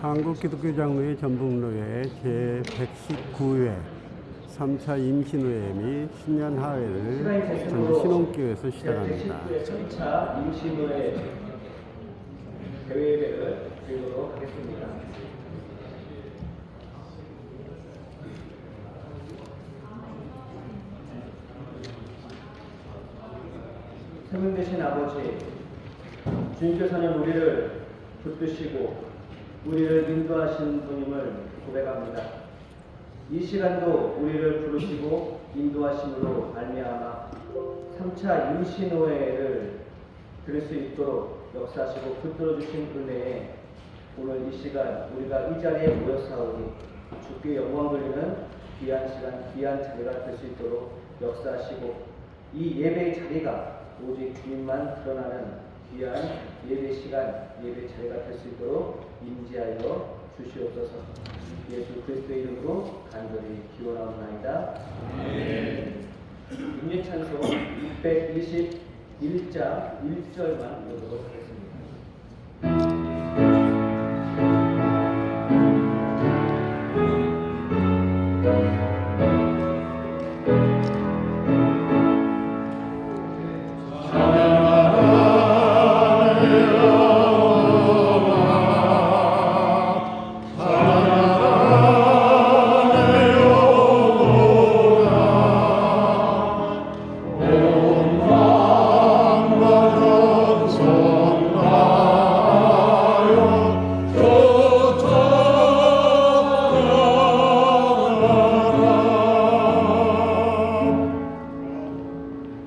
한국기독교장로회 전북로회 제119회 3차 임신회 및 신년하회를 전주 신혼교회에서 시작합니다. 3차 임신회 대회를 드리도록 하겠습니다. 생명 되신 아버지, 주님께서는 우리를 붙드시고 우리를 인도하신 분임을 고백합니다. 이 시간도 우리를 부르시고 인도하심으로 말미암아 3차 임신회를 들을 수 있도록 역사하시고 붙들어 주신 은혜에 오늘 이 시간 우리가 이 자리에 모여사오니 주께 영광 돌리는 귀한 시간, 귀한 자리가 될 수 있도록 역사하시고 이 예배의 자리가 오직 주님만 드러나는 귀한 예배 시간, 예배 자리가 될 수 있도록 임재하여 주시옵소서. 예수 그리스도의 이름으로 간절히 기원하옵나이다. 임예찬송 621장 1절만 읽도록 하겠습니다.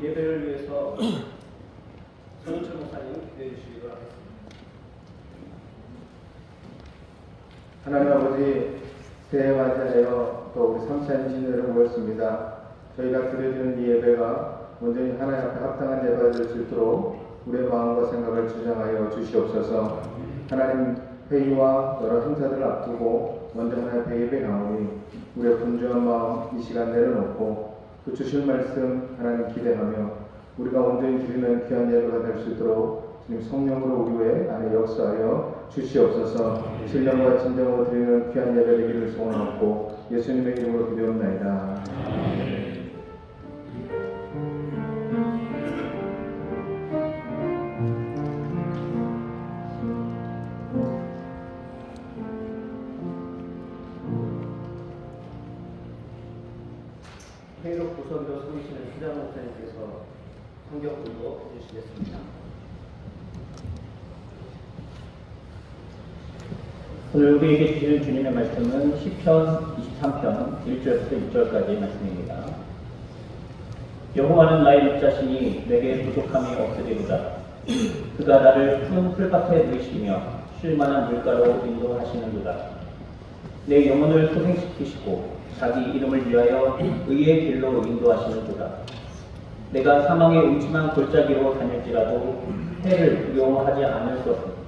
예배를 위해서 손은철 목사님 기도해 주시기 바랍니다. 하나님 아버지, 새해 맞이하여 또 우리 3차 임신회를 모였습니다. 저희가 드려지는 이 예배가 온전히 하나님 앞에 합당한 예배가 될 수 있도록 우리의 마음과 생각을 주장하여 주시옵소서. 하나님 회의와 여러 행사들을 앞두고 먼저 하나님 앞에 예배 나오니 우리의 분주한 마음 이 시간 내려놓고 또 주실 말씀 하나님 기대하며 우리가 온전히 드리는 귀한 예배가 될 수 있도록 주님 성령으로 우리 외 안에 역사하여 주시옵소서. 신령과 진정으로 드리는 귀한 예배 되기를 소원하고 예수님의 이름으로 기도합나이다. 회의록 구성으로 서계시는 수장 목사님께서 성경 공독 해주시겠습니다. 오늘 우리에게 주시는 주님의 말씀은 시편 23편 1절부터 6절까지의 말씀입니다. 여호와는 나의 목자시니 내게 부족함이 없으리로다. 그가 나를 푸른 풀밭에 누이시며 쉴만한 물가로 인도하시는도다. 내 영혼을 소생시키시고 자기 이름을 위하여 의의 길로 인도하시는도다. 내가 사망의 음침한 골짜기로 다닐지라도 해를 두려워하지 않을 것은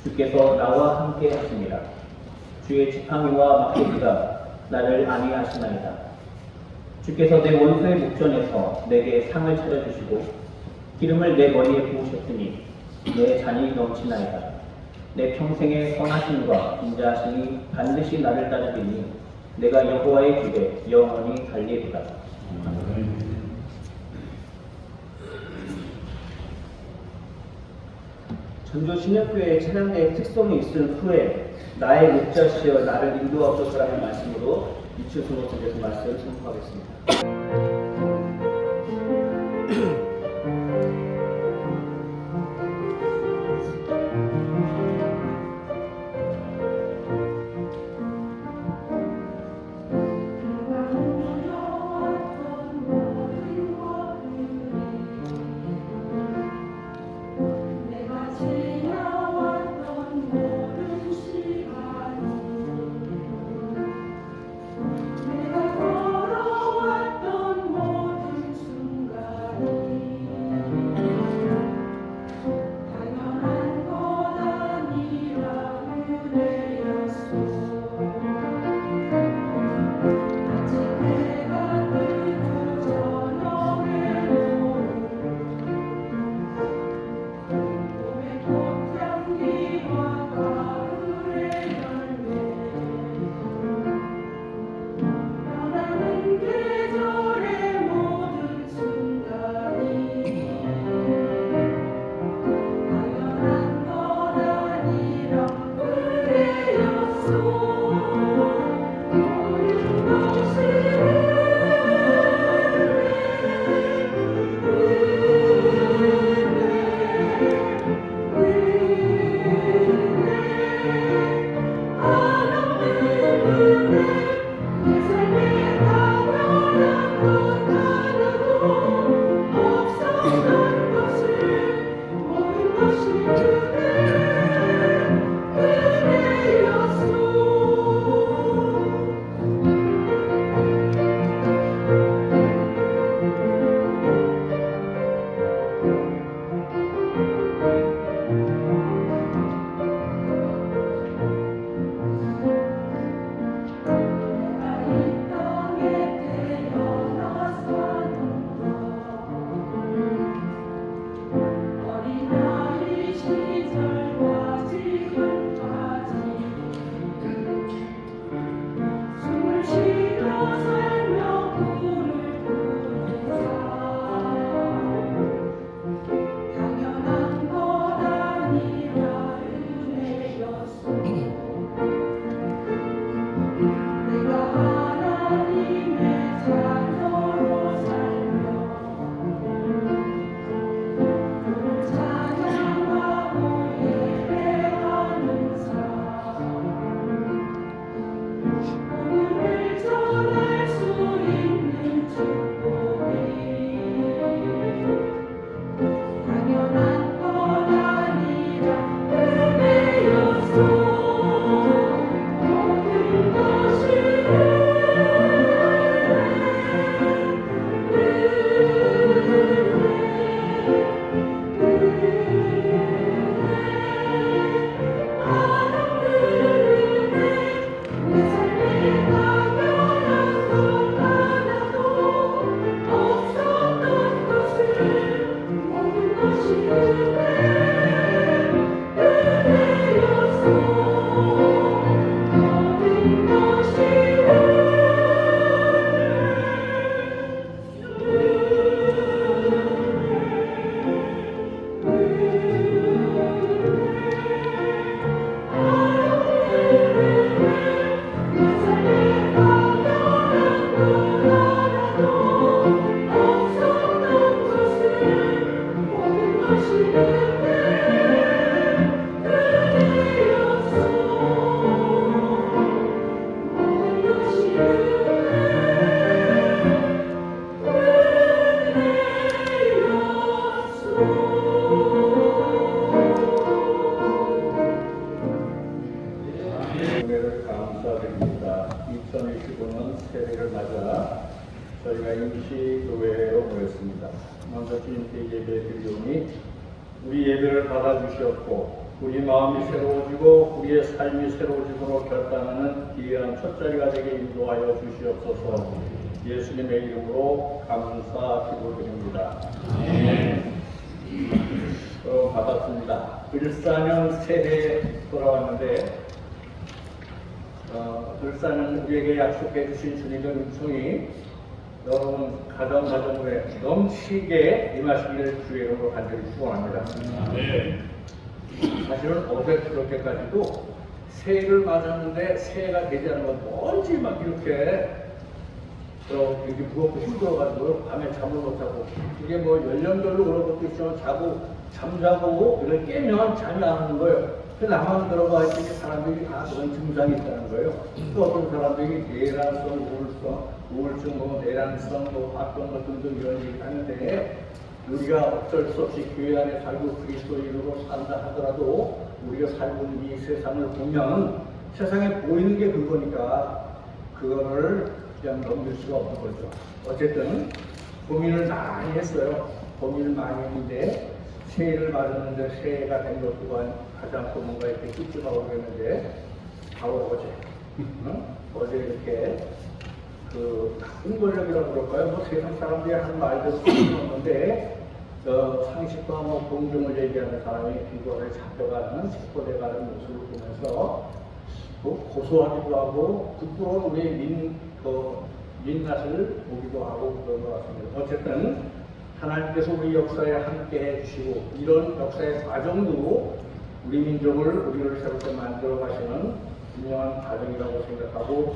주께서 나와 함께 하시니라. 주의 지팡이와 막대기가 나를 안위하시나이다. 주께서 내 원수의 목전에서 내게 상을 차려주시고 기름을 내 머리에 부으셨으니 내 잔이 넘치나이다. 내 평생의 선하심과 인자하심이 반드시 나를 따르리니 내가 여호와의 길에 영원히 달리리라. 전주 신약교회의 찬양대의 특성이 있은 후에 나의 목자시여 나를 인도하옵소서라는 말씀으로 이치수 목사님께서 말씀을 선포하겠습니다. 내가 걸어왔던 모든 순간 은혜를 감사드립니다. 2025년 새해를 맞아 저희가 임시교회로 모였습니다. 먼저 주님께 예배 드리오니 우리 예배를 받아주시었고 우리 마음이 새로워지고 우리의 삶이 새로워지도록 결단하는 귀한 첫자리가 되게 인도하여 주시옵소서. 예수님의 이름으로 감사 기도드립니다. 받았습니다. 을사년 새해 돌아왔는데 을사년 우리에게 약속해 주신 주님의 은총이 여러분 가정가정에 넘치게 임하시기를 주의 이름으로 간절히 축원합니다. 사실은 어제 그렇게까지도 새해를 맞았는데 새해가 되지 않은 건 뭔지 막 이렇게 무겁고 힘들어가지고 밤에 잠을 못 자고 이게 뭐 연령별로 그런 것도 있지만 잠자고 이렇게 깨면 잠이 안 오는 거예요. 그 나만 들어가 있으니 사람들이 다 그런 증상이 있다는 거예요. 또 어떤 사람들이 내란성, 우울증, 내란성, 합병 등등 이런 얘기를 하는데 우리가 어쩔 수 없이 교회 안에 살고 그리스도인으로 산다 하더라도 우리가 살고 있는 이 세상을 보면 세상에 보이는 게 그거니까 그거를 그냥 넘길 수가 없는 거죠. 어쨌든 고민을 많이 했어요. 고민을 많이 했는데 새해를 맞았는데 새해가 된 것 또한 가장 또 뭔가 이렇게 찝찝하고 그랬는데 바로 어제 이렇게 큰 권력이라고 그럴까요? 뭐 세상 사람들이 하는 말도 없는데 상식과 공정을 얘기하는 사람이 비거를 잡혀가는 체포돼가는 모습을 보면서 고소하기도 하고 부끄러운 우리의 민낯을 보기도 하고 그런 것 같습니다. 어쨌든 하나님께서 우리 역사에 함께 해주시고 이런 역사의 과정도 우리 민족을 우리를 새롭게 만들어 가시는 중요한 과정이라고 생각하고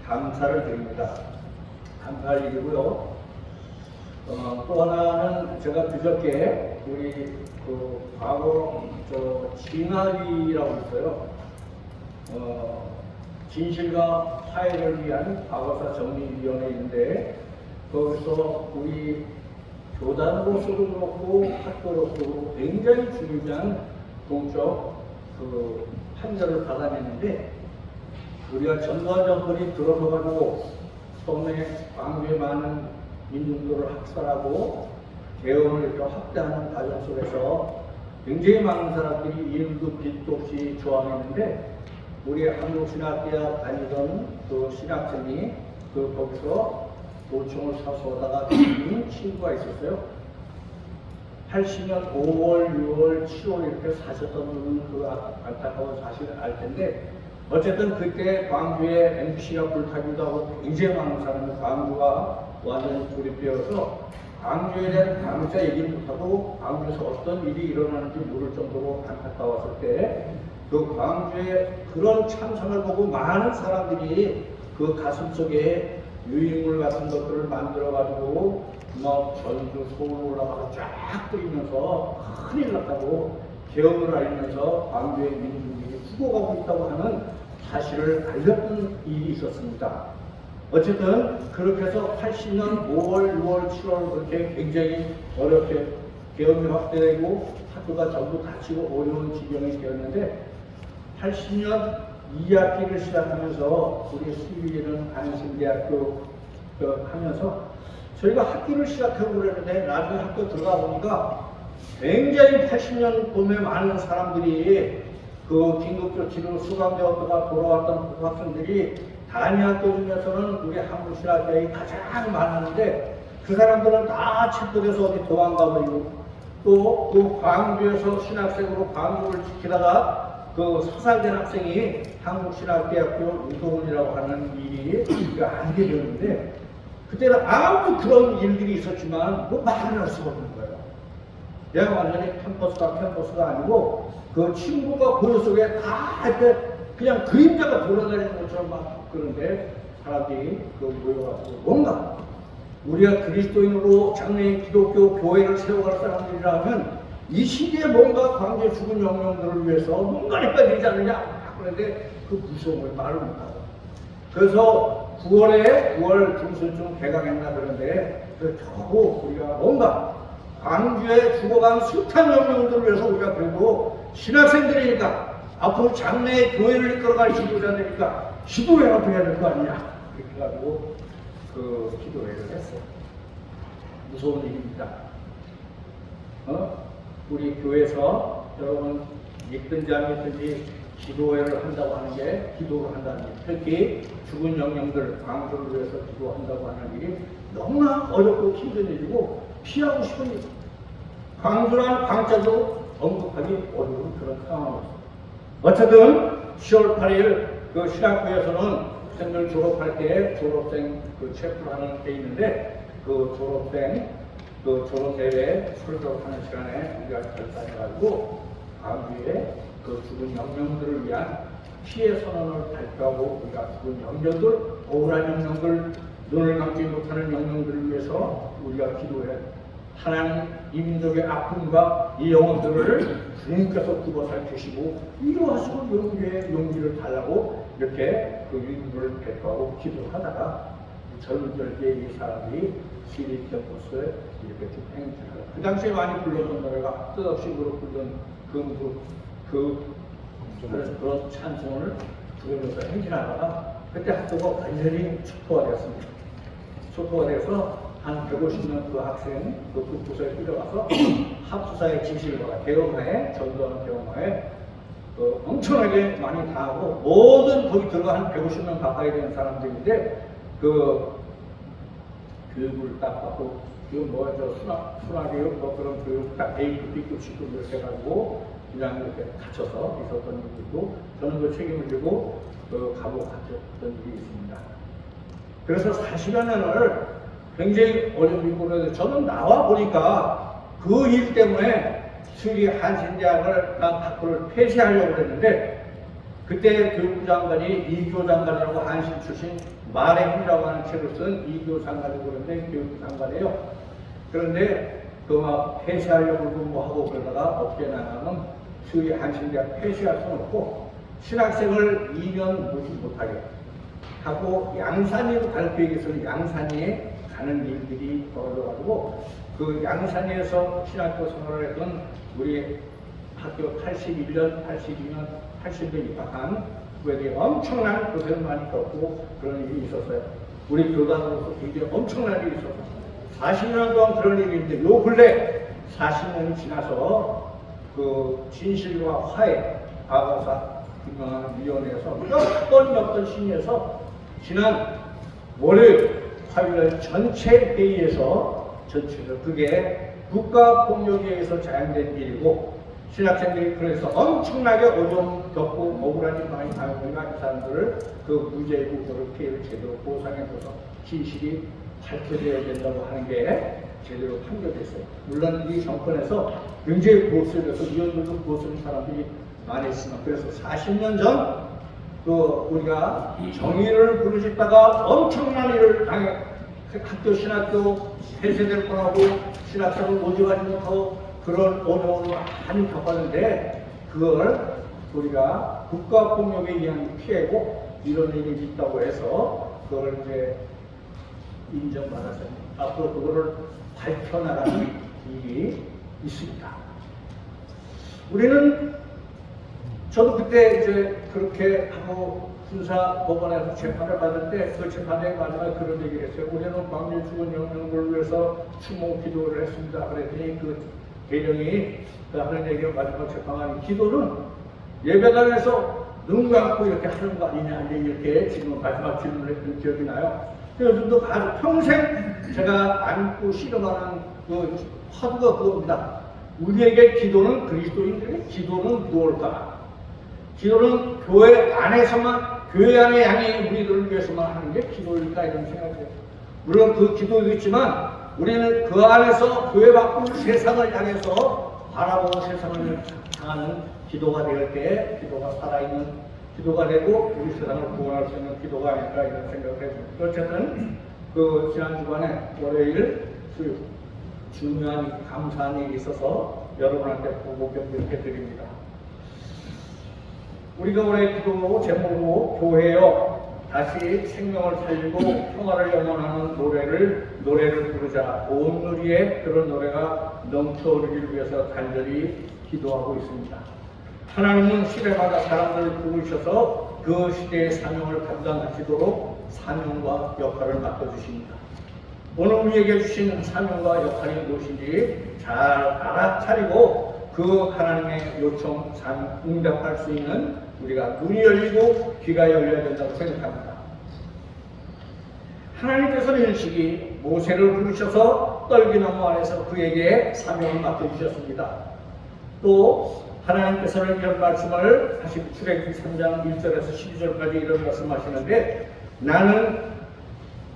감사를 드립니다. 감사할 일이고요. 또 하나는 제가 그저께 우리 과거 진화위라고 있어요. 진실과 화해를 위한 과거사 정리위원회인데 거기서 우리 교단으로서도 그렇고 학교로서도 굉장히 중요한 공적 판결을 받아냈는데 우리가 전두환 들어서가지고 처음에 광주의 많은 민중들을 학살하고 개헌을 이렇게 확대하는 과정 속에서 굉장히 많은 사람들이 일도 빚도 없이 저항했는데 우리 한국신학대학 다니던 신학생이 거기서 도청을 사서 오다가 죽은 친구가 있었어요. 80년 5월, 6월, 7월 이렇게 사셨던 안타까운 사실을 알 텐데 어쨌든 그때 광주에 MBC가 불타기도 하고 굉장히 많은 사람이 광주가 완전히 조립되어서 광주에 대한 강자 얘기를 못하고 광주에서 어떤 일이 일어나는지 모를 정도로 안타까웠을 때 광주에 그런 참상을 보고 많은 사람들이 가슴 속에 유인물 같은 것들을 만들어가지고 전주, 서울 올라가서 쫙 뿌리면서 큰일 났다고 계엄을 알리면서 광주의 민중들이 죽어가고 있다고 하는 사실을 알렸던 일이 있었습니다. 어쨌든 그렇게 해서 80년 5월, 6월, 7월 그렇게 굉장히 어렵게 계엄이 확대되고 학교가 전부 닫히고 어려운 지경이 되었는데 80년 2학기를 시작하면서 우리 수비는 안신대학교 하면서 저희가 학기를 시작하고 그랬는데 나중에 학교 들어가 보니까 굉장히 80년 봄에 많은 사람들이 긴급조치로 수감되었다가 돌아왔던 학생들이 단위학교 중에서는 우리 한국신학대학이 가장 많았는데 그 사람들은 다 체포돼서 어디 도망가 버리고 또 광주에서 신학생으로 광주를 지키다가 사살된 학생이 한국신학대학교 유도원이라고 하는 일이 알게 되었는데 그때는 아무 그런 일들이 있었지만 말을 할 수가 없는 거예요. 내가 완전히 캠퍼스가 아니고 친구가 고요 속에 다 이렇게 그냥 그림자가 돌아다니는 것처럼 막 그런데 사람들이 모여가지고 뭔가 우리가 그리스도인으로 장래인 기독교 교회를 세워갈 사람들이라면 이 시기에 뭔가 광주에 죽은 영령들을 위해서 뭔가 해야 되지 않느냐 그런데 무서움을 말을 못하고 그래서 9월 중순쯤 개강했나 그런데 겨우 우리가 뭔가 광주에 죽어간 숱한 영령들을 위해서 우리가 그래도 신학생들이니까 앞으로 장래의 교회를 이끌어갈 지도자니까 기도회라도 해야 될 거 아니냐. 그렇게 해가지고 그 기도회를 했어요. 무서운 일입니다. 우리 교회에서 여러분 믿든지 안 믿든지 기도회를 한다고 하는 게 기도를 한다는 일, 특히 죽은 영령들 광주를 위해서 기도한다고 하는 일이 너무나 어렵고 힘든 일이고 피하고 싶은 일. 광주란 광자도 언급하기 어려운 그런 상황이었습니다. 어쨌든 10월 8일 그 신학교에서는 학생들 졸업할 때 졸업생 그 체크를 하는 게 있는데 그 졸업생 그 졸업대회 출석하는 시간에 우리가 결단해가지고 광주에 그 죽은 영령들을 위한 피해 선언을 발표하고 우리가 죽은 영령들, 억울한 영령들, 눈을 감지 못하는 영령들을 위해서 우리가 기도해 하나님 이 민족의 아픔과 이 영혼들을 주님께서 구원할 주시고 위로하시고 용기를 달라고 이렇게 그 유물을 발표하고 기도하다가 젊은 절기에 이 사람들이 시리 캠퍼스에 이렇게 쭉 행진하다. 그 당시에 많이 불렀던 노래가 뜻없이 부르던 그런 찬송을 부르면서 행진하다가 그때 학교가 완전히 축소가 되었습니다. 축소가 돼서 한 150명 그 학생 그 부서에 끌려가서 합수사의 지시를 받아 대형화에 전도하는 대형화에 엄청나게 많이 당하고 모든 거기 들어가 한 150명 가까이 되는 사람들인데 그 교육을 딱 받고 지금 순화교육 그런 교육 딱 A, B급, C급 이렇게 해가지고 그냥 이렇게 갇혀서 있었던 일도 저는 그 책임을 지고 감옥 갇혔던 일이 있습니다. 그래서 40여 년을 굉장히 어려운 일을 저는 나와 보니까 그 일 때문에 수리 한신대학을 학교를 폐쇄하려고 했는데 그때 교육부 장관이 이교 장관이라고 한신 출신 말의 힘이라고 하는 책을 쓴 이교 장관이고 그런데 교육부 장관이에요. 그런데 그 막 폐쇄하려고 뭐 하고 그러다가 어떻게 나가면 수리 한신대학 폐쇄할 수는 없고 신학생을 2년 무시 못하게 하고 양산이로 갈 계획에서는 양산이에 가는 일들이 벌어져가지고 그 양산에서 신학교 생활을 했던 우리 학교 81년, 82년, 80년 입학한 후배들이 엄청난 고생을 많이 겪고 그런 일이 있었어요. 우리 교단으로서 굉장히 엄청난 일이 있었어요. 40년 동안 그런 일이 있는데 요 근래 40년이 지나서 그 진실과 화해 과거사 위원회에서 몇 번 심의해서 지난 월요일 화요일 전체 회의에서 그게 국가폭력에 의해서 자행된 일이고 신학생들이 그래서 엄청나게 어려움 겪고 억울한 일 많이 당하니까 이 사람들을 그 무죄 구조를 피해를 제대로 보상해줘서 진실이 밝혀져야 된다고 하는 게 제대로 판결됐어요. 물론 이 정권에서 굉장히 보수에 대해서 위원들도 보수는 사람들이 많이 있습니다. 그래서 40년 전 우리가 정의를 부르짖다가 엄청난 일을 당해 학교 신학교 폐쇄될 뻔하고 신학생을 모집하지 못하고 그런 어려움을 많이 겪었는데 그걸 우리가 국가폭력에 의한 피해고 이런 일이 있다고 해서 그걸 이제 인정받아서 앞으로 그거를 밝혀나가는 일이 있습니다. 우리는 저도 그때 이제 그렇게 하고 군사법원에서 재판을 받을 때 그 재판에 마지막에 그런 얘기를 했어요. 우리는 광주 죽은 영령들을 위해서 추모 기도를 했습니다. 그랬더니 그 대령이 하는 얘기가 마지막 재판하는 기도는 예배당에서 눈 감고 이렇게 하는 거 아니냐 이렇게 지금 마지막 질문을 했던 기억이 나요. 요즘도 아주 평생 제가 안고 씨름하는 그 화두가 그겁니다. 우리에게 기도는 그리스도인들에게 기도는 무엇일까? 기도는 교회 안에서만 교회 안의 양의 우리들을 위해서만 하는 게 기도일까 이런 생각이에요. 물론 그 기도도 있지만 우리는 그 안에서 교회 밖으로 세상을 향해서 바라보고 세상을 향하는 기도가 될 때 기도가 살아있는 기도가 되고 우리 세상을 구원할 수 있는 기도가 아닐까 이런 생각을 해요. 어쨌든 그 지난 주간에 월요일 수요 중요한 감사한 일이 있어서 여러분한테 보고 경고해 드립니다. 우리가 올해 기도 제목으로 교회여 다시 생명을 살리고 평화를 영원하는 노래를 부르자. 온 누리에 그런 노래가 넘쳐오르기를 위해서 간절히 기도하고 있습니다. 하나님은 시대마다 사람들을 부르셔서 그 시대의 사명을 감당하시도록 사명과 역할을 맡겨주십니다. 오늘 우리에게 주신 사명과 역할이 무엇인지 잘 알아차리고 그 하나님의 요청 응답할 수 있는 우리가 눈이 열리고 귀가 열려야 된다고 생각합니다. 하나님께서는 일시기 모세를 부르셔서 떨기나무 아래서 그에게 사명을 맡겨주셨습니다. 또 하나님께서는 이런 말씀을 다시 출애굽기 3장 1절에서 12절까지 이런 말씀하시는데, 나는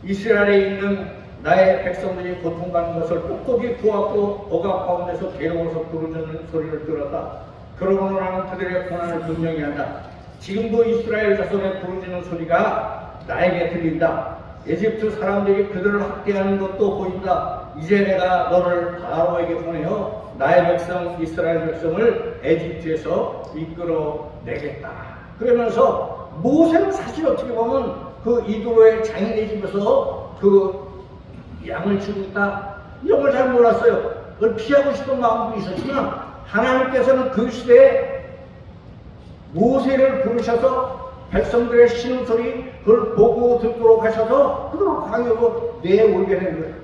이스라엘에 있는 나의 백성들이 고통받는 것을 똑똑히 보았고 억압 가운데서 괴로워서 부르짖는 소리를 들었다. 그러므로 나는 그들의 고난을 분명히 한다. 지금도 이스라엘 자손의 부르짖는 소리가 나에게 들린다. 에집트 사람들이 그들을 학대하는 것도 보인다. 이제 내가 너를 바로에게 보내어 나의 백성 이스라엘 백성을 에집트에서 이끌어내겠다. 그러면서 모세는 사실 어떻게 보면 그 이도로의 장인의 집에서 그 양을 치고 있다, 이런 걸 잘 몰랐어요. 그걸 피하고 싶은 마음도 있었지만 하나님께서는 그 시대에 모세를 부르셔서 백성들의 신음소리 그걸 보고 듣도록 하셔서 그들을 광야로 내몰게 된 거예요.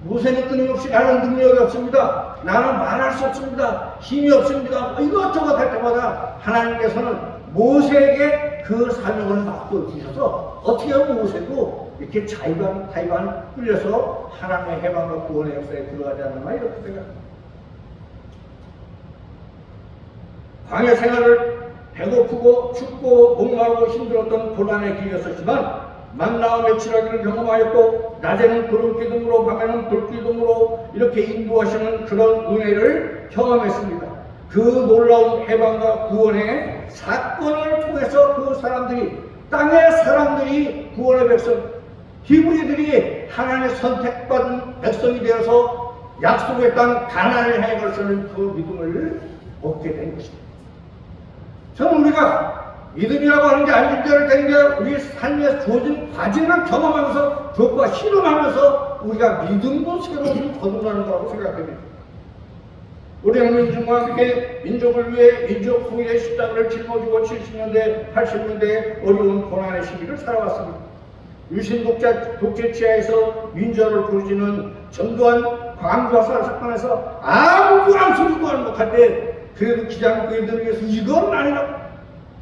모세는 끊임없이 나는 능력이 없습니다, 나는 말할 수 없습니다, 힘이 없습니다, 이것저것 할 때마다 하나님께서는 모세에게 그 사명을 맡겨주셔서 어떻게 하면 모세도 이렇게 자유반 끌려서 하나님의 해방과 구원의 역사에 들어가지 않았나 이렇게 생각합니다. 광야 생활을 배고프고 춥고 목마르고 힘들었던 고난의 길이었었지만 만나와 메추라기를 경험하였고 낮에는 구름 기둥으로 밤에는 불 기둥으로 이렇게 인도하시는 그런 은혜를 경험했습니다. 그 놀라운 해방과 구원의 사건을 통해서 그 사람들이, 땅의 사람들이 구원의 백성, 히브리들이 하나님의 선택받은 백성이 되어서 약속의 땅 가나안을 향해 걸치는 그 믿음을 얻게 된 것입니다. 저는 우리가 믿음이라고 하는 게 안진대를 되는 게 우리 삶에 주어진 과제를 경험하면서 그것과 실험하면서 우리가 믿음도 새로운 거듭나는 거라고 생각합니다. 우리 민중과 함께 민족을 위해 민족 통일의 십자가를 짊어지고 70년대, 80년대에 어려운 고난의 시기를 살아왔습니다. 유신 독재 치하에서 민주화를 부르짖는 전두환 광주화살 사건에서 아무도 소리도 안 못할 때 그래도 기장교인들을 위해서 이건 아니라고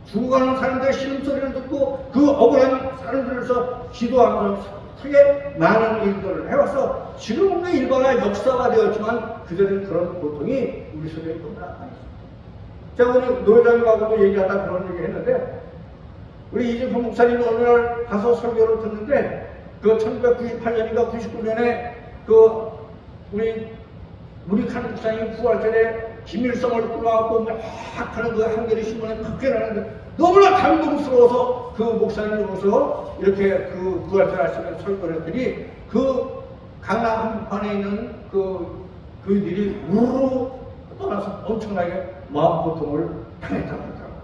죽어가는 사람들의 신음소리를 듣고 그 억울한 사람들에서 기도하면서 크게 많은 일들을 해와서 지금의 일반화 역사가 되었지만 그들은 그런 고통이 우리 속에 있구나. 제가 오늘 노회장님하고도 얘기하다 그런 얘기 했는데, 우리 이진표 목사님이 어느 날 가서 설교를 듣는데 그 1998년인가 99년에 그 우리 칸 목사님이 부활절에 김일성을 끌어안고 막 하는 그 한겨레 신문에 크게 나는데 너무나 감동스러워서 그 목사님으로서 이렇게 그 부활절 하시면서 설교를 했더니 그 강남 한판에 있는 그 일이 우르르 떠나서 엄청나게 마음고통을 당했다고 하더라고요.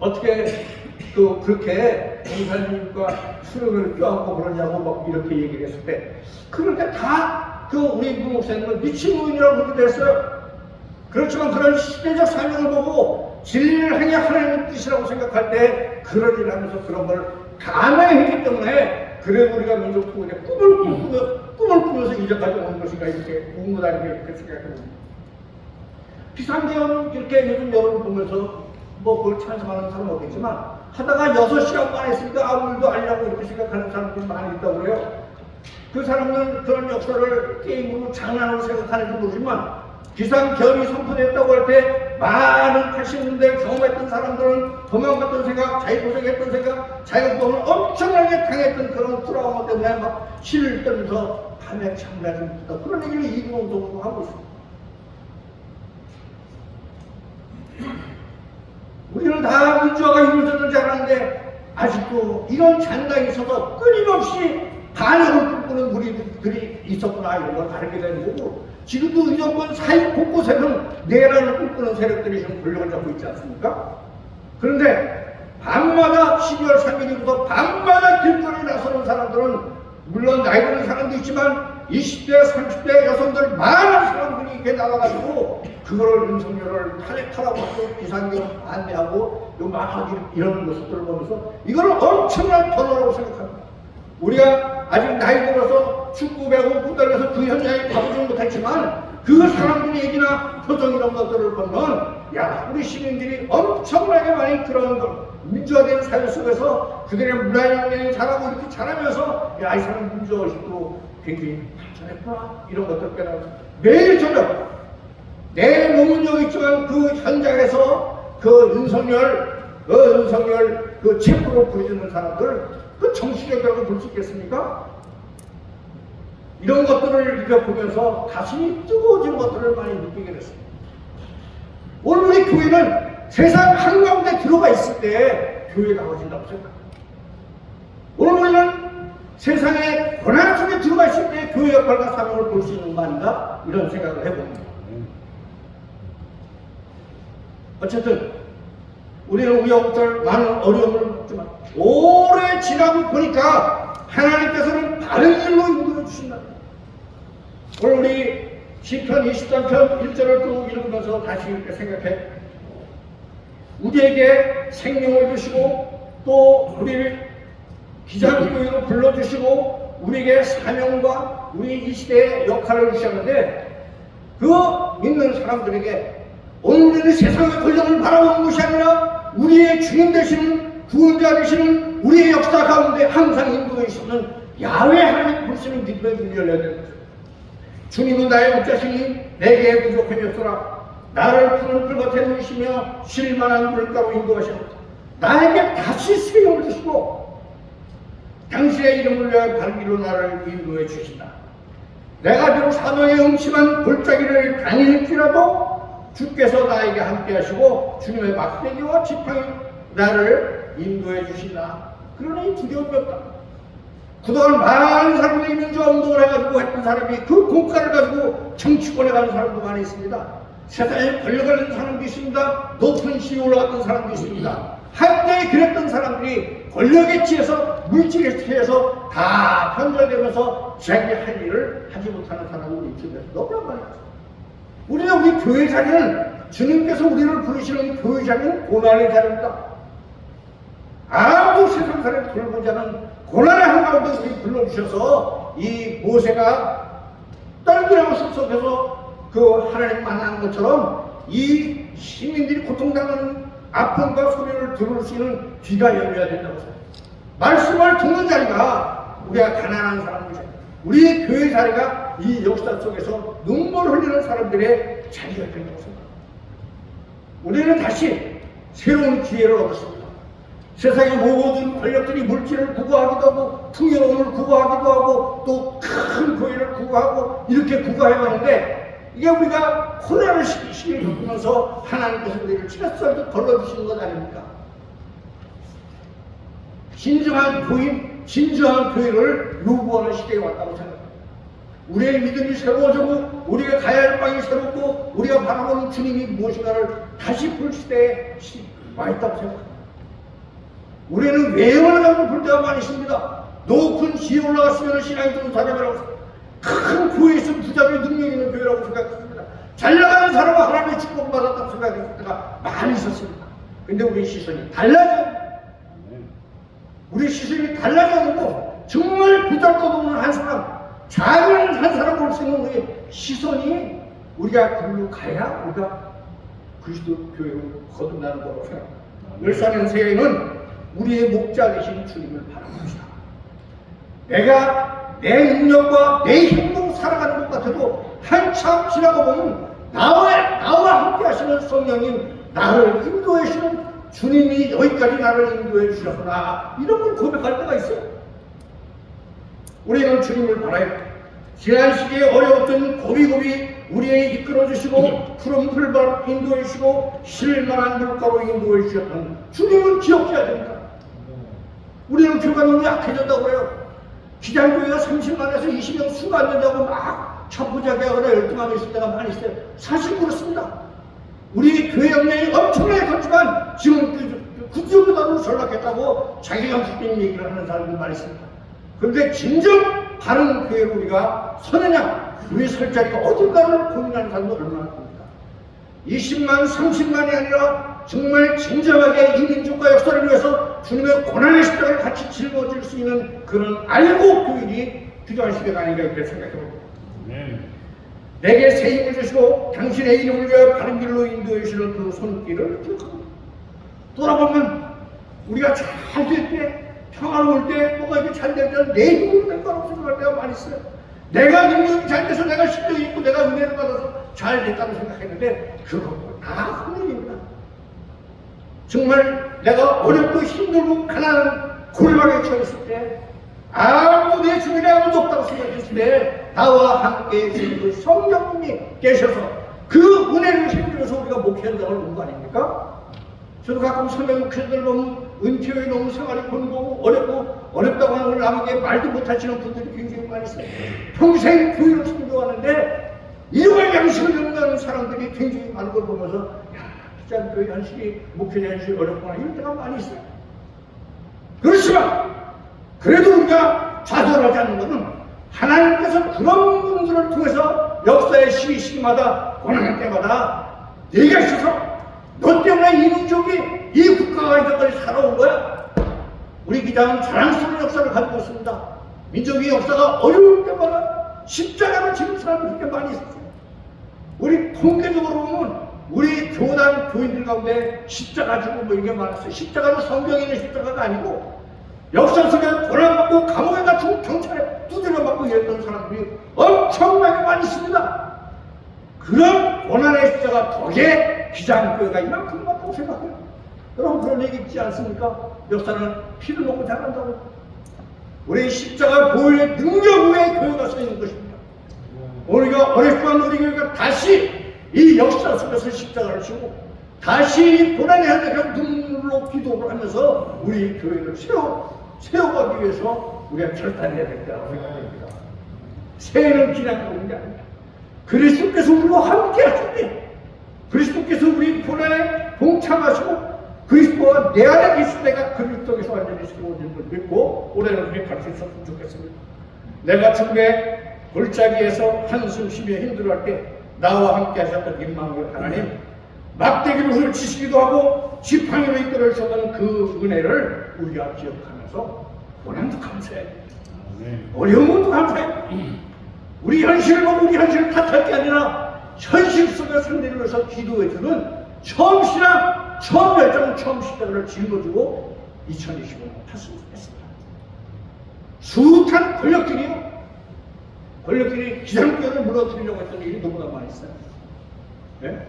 어떻게 그렇게 목사님과 수련을 껴안고 그러냐고 막 이렇게 얘기를 했을 때, 그런데 다 우리 목사님은 미친 노인이라고 그러기도 했어요. 그렇지만 그런 시대적 사명을 보고 진리를 향해 하나님의 뜻이라고 생각할 때 그런 일을 하면서 그런 걸 감행했기 때문에 그래 우리가 민족 통일의 꿈을 꾸면서 이제까지 오는 것인가 이렇게 공부다니게 이렇게 생각합니다. 비상계엄 이렇게 요즘 여러분 보면서 뭐 그걸 찬성하는 사람은 없겠지만 하다가 6시간만 했으니까 아무 일도 아니라고 이렇게 생각하는 사람들이 많이 있다고 그래요. 그 사람들은 그런 역사를 게임으로 장난으로 생각하는지 모르지만 비상계엄이 선포됐다고 할 때 많은 80년대 경험했던 사람들은 도망갔던 생각, 자기고생했던 생각, 자기고통을 엄청나게 당했던 그런 트라우마 때문에 막 실을 떨면서 밤에 잠자지 못했다, 그런 얘기를 이구동성으로 하고 있습니다. 우리는 다 민주화가 이루어졌는지 알았는데 아직도 이런 잔당이 있어서 끊임없이 반역을 꿈꾸는 우리들이 있었구나, 이런 걸 알게 되는 거고, 지금도 이 정권 사회 곳곳에는 내란을 꿈꾸는 세력들이 좀 권력을 잡고 있지 않습니까? 그런데 밤마다 12월 3일부터 밤마다 길거리에 나서는 사람들은 물론 나이 드는 사람도 있지만 20대, 30대 여성들 많은 사람들이 이렇게 나와가지고 그거를 윤석열을 탈핵하라고 또 비상경 안내하고 막 이런 모습들을 보면서 이거를 엄청난 변화라고 생각합니다. 우리가 아직 나이 들어서 축구 배구 후달려서 그 현장에 가보지 못했지만 그 사람들의 얘기나 표정 이런 것들을 보면 야, 우리 시민들이 엄청나게 많이 그런 것 민주화된 사회 속에서 그들의 문화혁명이 잘하고 이렇게 잘하면서 야, 이 사람 민주화의식도 굉장히 발전했구나 이런 것들 깨달아서 매일 저녁 내 몸은 여기 있지만 그 현장에서 그 윤석열 그 체포로 보여주는 사람들 그 정치적이라고 볼 수 있겠습니까? 이런 것들을 우리가 보면서 가슴이 뜨거워진 것들을 많이 느끼게 됐습니다. 오늘 우리 교회는 세상 한가운데 들어가 있을 때 교회가 나와진다고 생각합니다. 오늘 우리는 세상의 고난 속에 들어가 있을 때 교회 역할과 사명을 볼 수 있는 거 아닌가? 이런 생각을 해봅니다. 어쨌든 우리는 우여곡절 많은 어려움을 겪지만 오래 지나고 보니까 하나님께서는 바른 길로 인도해 주신다. 오늘 우리 시편 23편 1절을 또 읽으면서 다시 이렇게 생각해. 우리에게 생명을 주시고 또 우리를 기자교회로 불러주시고 우리에게 사명과 우리 이 시대의 역할을 주셨는데 그 믿는 사람들에게 오늘 우리는 세상의 권력을 바라보는 것이 아니라 우리의 주인 되시는 구원자 되시는 우리의 역사 가운데 항상 인도해 주시는 야훼 하나님 보시는 믿음의 눈이 열려야 되는 것입니다. 주님은 나의 목자시니 내게 부족함이 없으라. 나를 푸른 풀밭에 누이시며 쉴만한 물가로 인도하시옵소서. 나에게 다시 새 힘을 주시고 당신의 이름을 위하여 바른 길로 나를 인도해 주신다. 내가 비록 사망의 음침한 골짜기를 다닐지라도 주께서 나에게 함께 하시고 주님의 막대기와 지팡이 나를 인도해 주신다. 그러니 두려움이 없다. 그동안 많은 사람들이 민주화 운동을 해가지고 했던 사람이 그 공과를 가지고 정치권에 가는 사람도 많이 있습니다. 세상에 권력을 가진 사람도 있습니다. 높은 시위에 올라갔던 사람도 있습니다. 한때 그랬던 사람들이 권력에 취해서 물질에 취해서 다 편절되면서 자기 할 일을 하지 못하는 사람이 우리 주변에 너무나 많이 있습니다. 우리는 우리 교회 자리는 주님께서 우리를 부르시는 교회 자리는 고난의 자리입니다. 아무 세상 사람을 돌보지 않은 고난의 한가운데 우리 불러주셔서 이 모세가 떨기라고 숲속에서 그 하나님 만나는 것처럼 이 시민들이 고통당하는 아픔과 소리를 들을 수 있는 귀가 열려야 된다고 생각합니다. 말씀을 듣는 자리가 우리가 가난한 사람들 우리의 교회 자리가 이 역사 속에서 눈물 흘리는 사람들의 자리가 된다고 생각합니다. 우리는 다시 새로운 기회를 얻었습니다. 세상의 모든 권력들이 물질을 구구하기도 하고 풍요로움을 구구하기도 하고 또 큰 교회를 구구하고 이렇게 구구해왔는데 이게 우리가 고난을 시기를 겪으면서 하나님께서 우리를 채썰도 걸러주시는 것 아닙니까? 진정한 교인, 진정한 교회를 요구하는 시대에 왔다고 생각합니다. 우리의 믿음이 새로워지고 우리가 가야 할 방이 새롭고 우리가 바라보는 주님이 무엇인가를 다시 볼 시대에 와 있다고 생각합니다. 우리는 외형을 가지고 볼 때가 많이 있습니다. 높은 지에 올라갔으면 신앙이 좀 사람이라고 큰 교회에 있으면 부자의 능력 있는 교회라고 생각했습니다. 잘 나가는 사람은 하나님의 축복을 받았다고 생각했을 때가 많이 있었습니다. 근데 우리 시선이 달라져요. 우리 시선이 달라져고 정말 부잘것없는 한 사람, 작은 한 사람 볼 수 있는 우리 시선이 우리가 글로 가야 우리가 그리스도 교회로 거듭나는 거라고 생각합니다. 열사는 세계는 우리의 목자 되신 주님을 바라봅시다. 내가 내 능력과 내 힘으로 살아가는 것 같아도 한참 지나고 보면 나와 함께 하시는 성령님 나를 인도해 주시는 주님이 여기까지 나를 인도해 주셨구나 이런 걸 고백할 때가 있어요. 우리는 주님을 바라요. 지난 시기에 어려웠던 고비고비 우리에 이끌어주시고 푸른 풀밭 인도해 주시고 쉴만한 물가로 인도해 주셨던 주님을 기억해야 됩니다. 우리는 교회가 너무 약해졌다고 해요. 기장교회가 30만에서 20명 수가 안 된다고 막 천부자기하거나 열등하고 있을 때가 많이 있어요. 사실 그렇습니다. 우리 교회 역량이 엄청나게 컸지만 지금 구조보다도 전락했다고 자기가 무슨 얘기를 하는 사람들이 많이 있습니다. 그런데 진정 바른 교회로 우리가 서느냐, 우리 설 자리가 어딘가를 고민하는 사람도 얼마나 됩니까? 20만, 30만이 아니라 정말 진정하게 이 민족과 역사를 위해서 주님의 고난의 십자가를 같이 짊어질 수 있는 그런 알고 교인이 필요한 시대가 아닌가 이렇게 생각해봅니다. 내게 새 힘을 주시고 당신의 이름을 위하여 바른 길로 인도해 주시는 그 손길을 기억합니다. 돌아보면 우리가 잘 될 때, 평화로울 때, 뭐가 이렇게 잘 될 때 내 힘으로 될 거라고 생각할 때가 많이 있어요. 내가 능력이 잘 돼서 내가 실력이 있고 내가 은혜를 받아서 잘 됐다고 생각했는데 그거 다 헛일입니다. 정말 내가 어렵고 힘들고 가난한 고립하게 처했을 때 아무도 내 주변에 아무도 없다고 생각했을 때 나와 함께 해주신 그 성령님이 계셔서 그 은혜를 힘들어서 우리가 목회한다고 하는 거 아닙니까? 저도 가끔 설명회들 보면 은퇴에 너무 생활이 곤고하고 어렵다고 하는 걸 남에게 말도 못하시는 분들이 굉장히 많이 있어요. 평생 교회를 선교하는데 이런 양식을 연구하는 사람들이 굉장히 많은 걸 보면서 야, 기장교회 현실이 목회자 현실이 어렵구나 이럴 때가 많이 있어요. 그렇지만 그래도 우리가 좌절하지 않는 것은 하나님께서 그런 분들을 통해서 역사의 시기마다 고난할 때마다 내가 있어서 너 때문에 이 민족이 이 국가가 이제까지 살아온 거야. 우리 기장은 자랑스러운 역사를 가지고 있습니다. 민족의 역사가 어려울 때마다 십자가를 지는 사람이 그렇게 많이 있었어요. 우리 통계적으로 보면 우리 교단 교인들 가운데 십자가 주고 뭐 이게 많았어요. 십자가는 성경에 있는 십자가가 아니고 역사 속에 고난받고 감옥에 갇히고 경찰에 두드려 맞고 이랬던 사람들이 엄청나게 많이 있습니다. 그런 고난의 십자가 덕에 기장교회가 이만큼 많다고 생각해요. 여러분 그런 얘기 있지 않습니까? 역사는 피를 먹고 자란다고. 우리 십자가 보혈의 능력 위에 교회가 서 있는 것입니다. 우리가 어렵지만 우리 교회가 다시 이 역사 속에서 십자가를 지고 다시 고난의 현장에서 눈물로 기도를 하면서 우리 교회를 세워가기 위해서 우리가 결단해야 될 거라고 생각합니다. 새해는 그냥 오는 게 아닙니다. 그리스도께서 우리와 함께 하실 때 그리스도께서 우리 고난에 동참하시고 그리스도와 내 안에 계실 때가 그리스도께서 완전히 세워진 걸 믿고 올해는 그렇게 갈 수 있었으면 좋겠습니다. 내가 중에 골짜기에서 한숨 쉬며 힘들어할 때 나와 함께 하셨던 임마누엘 하나님 막대기로 훑치시기도 하고 지팡이로 이끌어 주셨던 그 은혜를 우리가 기억하면서 고난도 감사해야 됩니다. 어려움도 감사해야 됩니다. 우리 현실을 보고 우리 현실을 탓할 게 아니라 현실 속에 상대를 위해서 기도해주는 처음 신앙, 처음 열정, 처음 십자가를 짊어지고 2025년 탔으면 좋겠습니다. 숱한 권력들이 기장교회를 무너뜨리려고 했던 일이 너무나 많이 있어요. 네?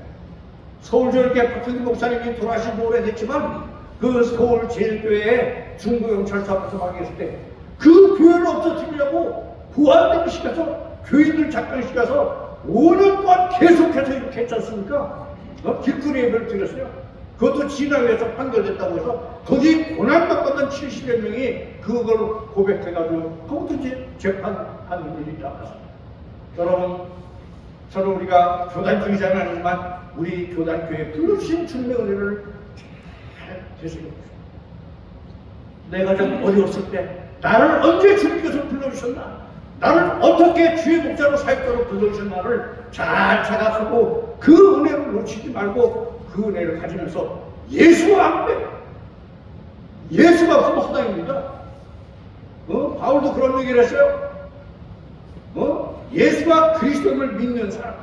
서울저렇게 박현기 목사님이 돌아가신 지 오래됐지만 그 서울제일교회에 중부경찰서 앞에서 막 계실 때 그 교회를 없어뜨리려고 부활대비 시켜서 교인들 작정시켜서 5년 동안 계속해서 이렇게 했지 않습니까? 길거리 예배를 드렸어요. 그것도 진화위에서 판결됐다고 해서 거기 고난받았던 70여 명이 그걸 고백해가지고 그것도 이제 재판하는 일이 나왔습니다. 여러분, 저는 우리가 교단주의자는 아니지만 우리 교단교회에 불러주신 주님의 은혜를 잘 되새겨보십시오. 내가 좀 어려웠을 때 나를 언제 주님께서 불러주셨나? 나를 어떻게 주의 목자로 사역자로 불러주셨나를 잘 생각하고 그 은혜를 놓치지 말고 그 은혜를 가지면서 예수와 함께 예수가 없으면 허당입니다. 바울도 그런 얘기를 했어요. 예수가 그리스도를 믿는 사람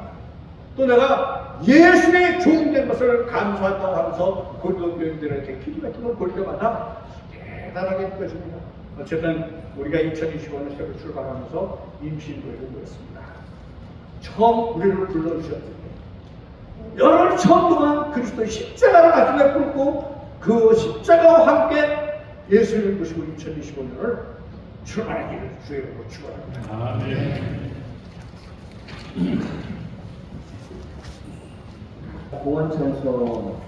또 내가 예수의 종된 것을 감사한다고 하면서 골도 교인들한테 기도했던 걸 볼 때마다 대단하게 느껴집니다. 어쨌든 우리가 2025년 새로 출발하면서 임신도를 모였습니다. 처음 우리를 불러주셨는데 여러분 처음 동안 그리스도의 십자가를 가슴에 꿇고 그 십자가와 함께 예수를 모시고 2025년을 출발하기를 주의 이름으로 축원합니다. 아멘. 공원청소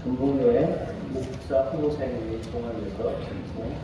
전북교회 목사 후보사님이 동아리에서 전송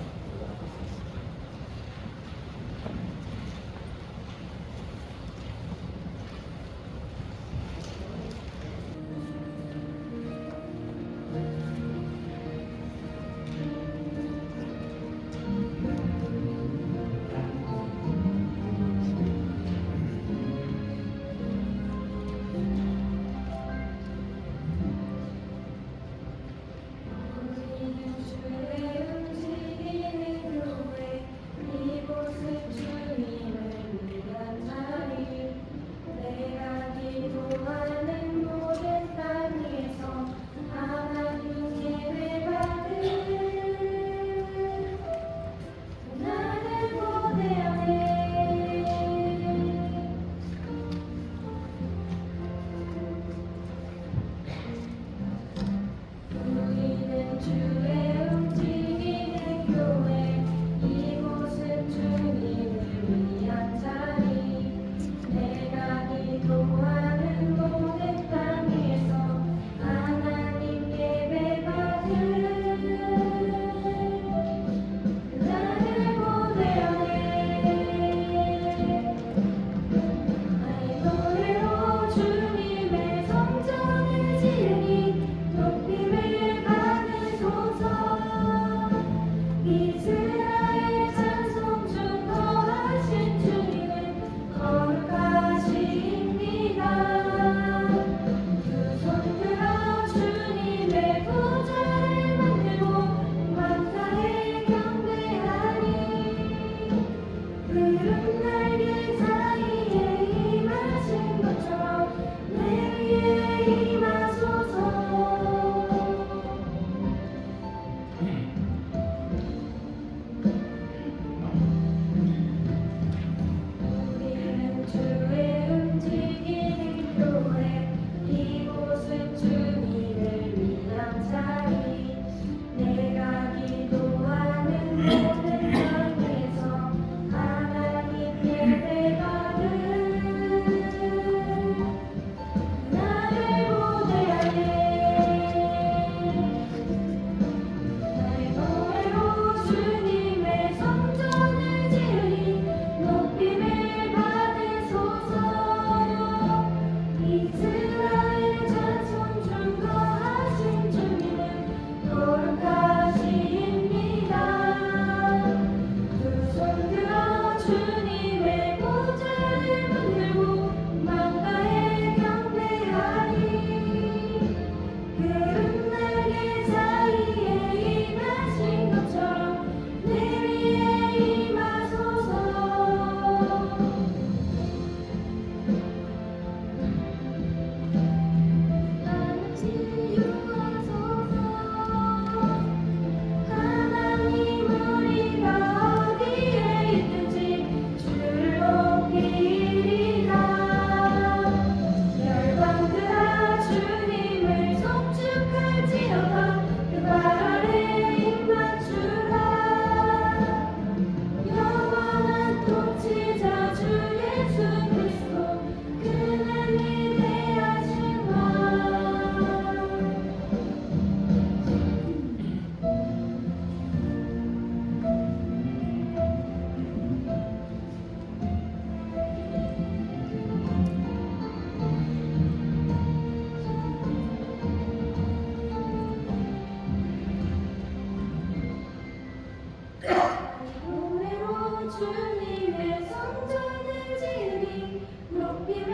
노래로 주님의 성전을 지으니 높임을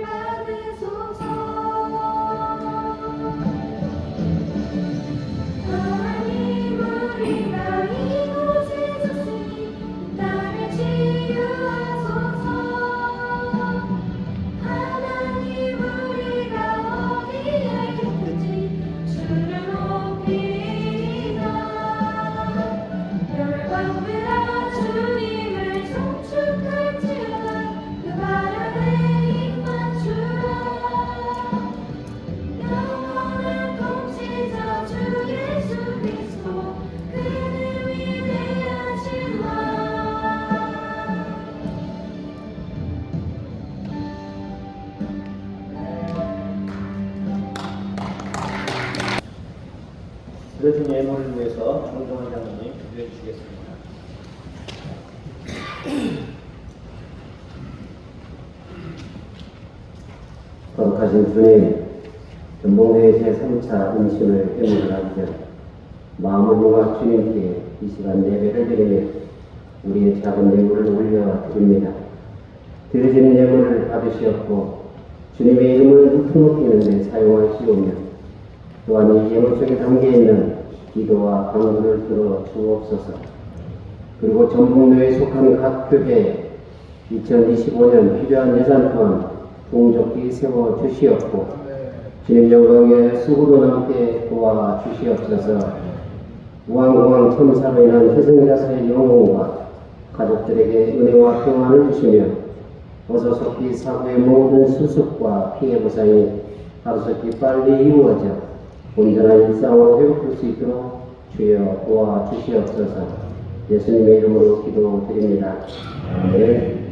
받으소서. 하나님 우리가 이곳에 섰으니 나를 치유하소서. 하나님 우리가 어디에 있든지 주를 높이리이다. 열방들아 주님을 송축할지어다. 그 바람에 입 맞추라. 영원한 통치자 주 예수 그리스도 그는 위대하시마. 들어준 예물을 위해서 정동원 장로님 기도해 주시겠습니다. 거룩하신 주님, 전봉회의 제3차 임신을 예물을 하기 전 마음과 주님께 이 시간 예배를 드리며 우리의 작은 예물을 올려드립니다. 드려지는 예물을 받으시었고 주님의 이름을 높이는 데 사용하시오며 또한 이 예물 속에 담겨있는 기도와 간구를 들어 주옵소서. 그리고 전북로에 속한 각 교회에 2025년 필요한 예산 또한 풍족히 세워 주시옵고 주님 영광에 수고로 남게 도와 주시옵소서. 무한공황 참사로 인한 희생자들의 영혼과 가족들에게 은혜와 평안을 주시며 어서 속히 사고의 모든 수습과 피해 보상이 하루속히 빨리 이루어져 온전한 일상으로 회복할 수 있도록 주여 도와주시옵소서. 예수님의 이름으로 기도드립니다. 아멘.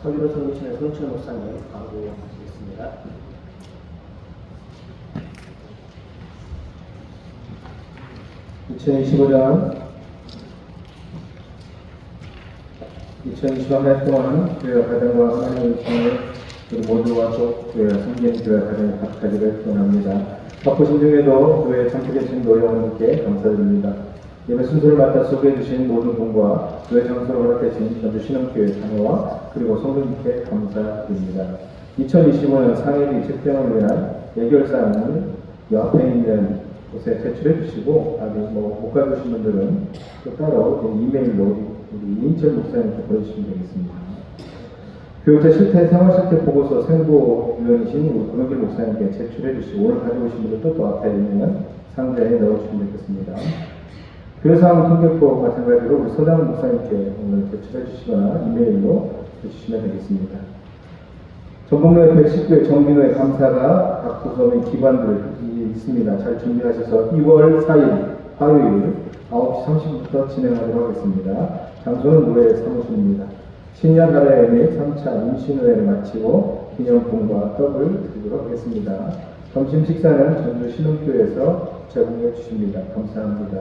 서기로 섬기시는 손철 목사님 강구하시겠습니다. 한 동안 교회 가정과 하나님의 성을 우리 모두와 또 교회 성경 교회 가정에 합하기를 원합니다. 바쁘신 중에도 교회에 참석해주신 노여원님께 감사드립니다. 예배 순서를 맡아 소개해주신 모든 분과 교회 장소를 허락해주신 전주 신흥교회 장로와 그리고 성도님께 감사드립니다. 2025년 상해리 책정을 위한 예결사항을 이 앞에 있는 곳에 제출해 주시고 아직 못 가주신 분들은 또 따로 이메일로 우리 이인철 목사님께 보내주시면 되겠습니다. 교육자 실태 생활실태 보고서 생보위원이신 우리 권영길 목사님께 제출해 주시고 오늘 가져오신 분들도 또 앞에 있는 상자에 넣어주시면 되겠습니다. 교회사항 통계표 마찬가지로 우리 서장 목사님께 오늘 제출해 주시거나 이메일로 주시면 되겠습니다. 전북로의 119회 정민호의 감사가 각 부서의 기관들이 있습니다. 잘 준비하셔서 2월 4일 화요일 9시 30분부터 진행하도록 하겠습니다. 장소는 노예 사무실입니다. 신년 할애 및 3차 임신회를 마치고 기념품과 떡을 드리도록 하겠습니다. 점심 식사는 전주 신흥교회에서 제공해 주십니다. 감사합니다.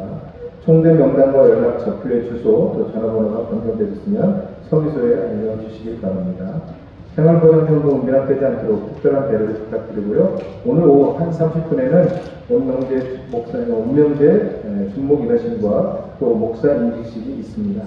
총대 명단과 연락처, 교회 주소, 또 전화번호가 변경되셨으면 서비소에 알려주시기 바랍니다. 생활보장정보 미납되지 않도록 특별한 배려를 부탁드리고요. 오늘 오후 1시 30분에는 원명재 목사님, 원명재 준목 인허신과 또 목사 임직식이 있습니다.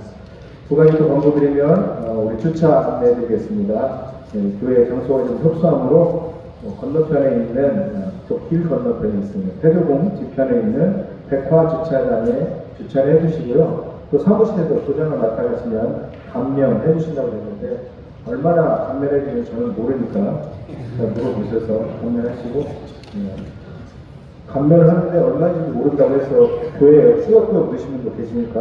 두 가지 또 광고드리면 우리 주차 안내해드리겠습니다. 교회 장소가 좀 협소함으로 건너편에 있는 길 건너편에 있습니다. 태조공 뒤편에 있는 백화주차장에 주차를 해주시고요. 또 사무실에서 도장을 맡아가시면 감면해 주신다고 했는데 얼마나 감면해 주는지 저는 모르니까 물어보셔서 감면하시고 감면을 하는데 얼마인지 모른다고 해서 교회에 수업도 넣으시는 분 계시니까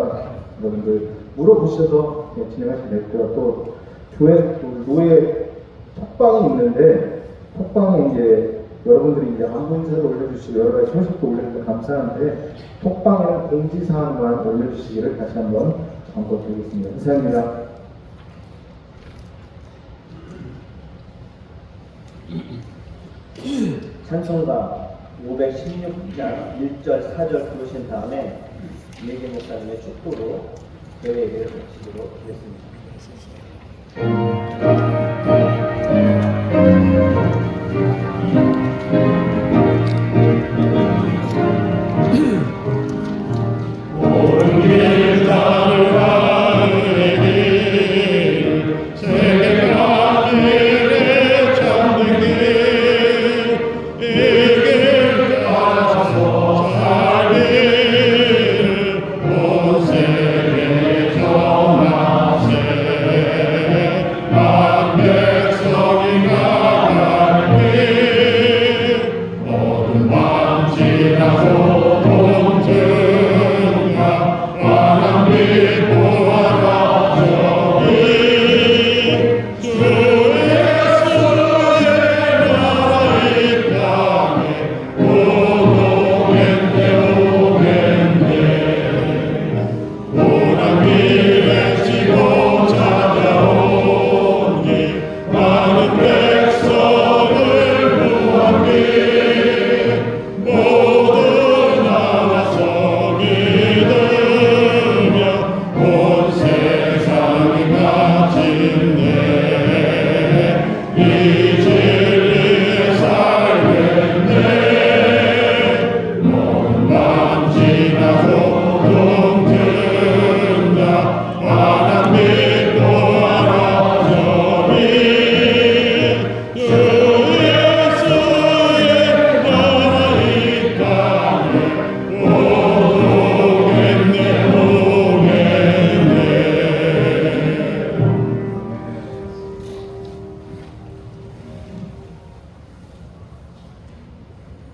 여러분들 물어보셔서 진행하시면 되고요. 또 교회 노예 톡방이 있는데 톡방에 이제 여러분들이 이제 안부 인사도 올려주시고 여러 가지 소식도 올려주셔서 감사한데 톡방에는 공지사항만 올려주시기를 다시 한번 권고드리겠습니다. 이상입니다. 찬송가 516장 1절 4절 부르신 다음에 이혜기 목사님의 축도로 교회 예배를 마치도록 하겠습니다.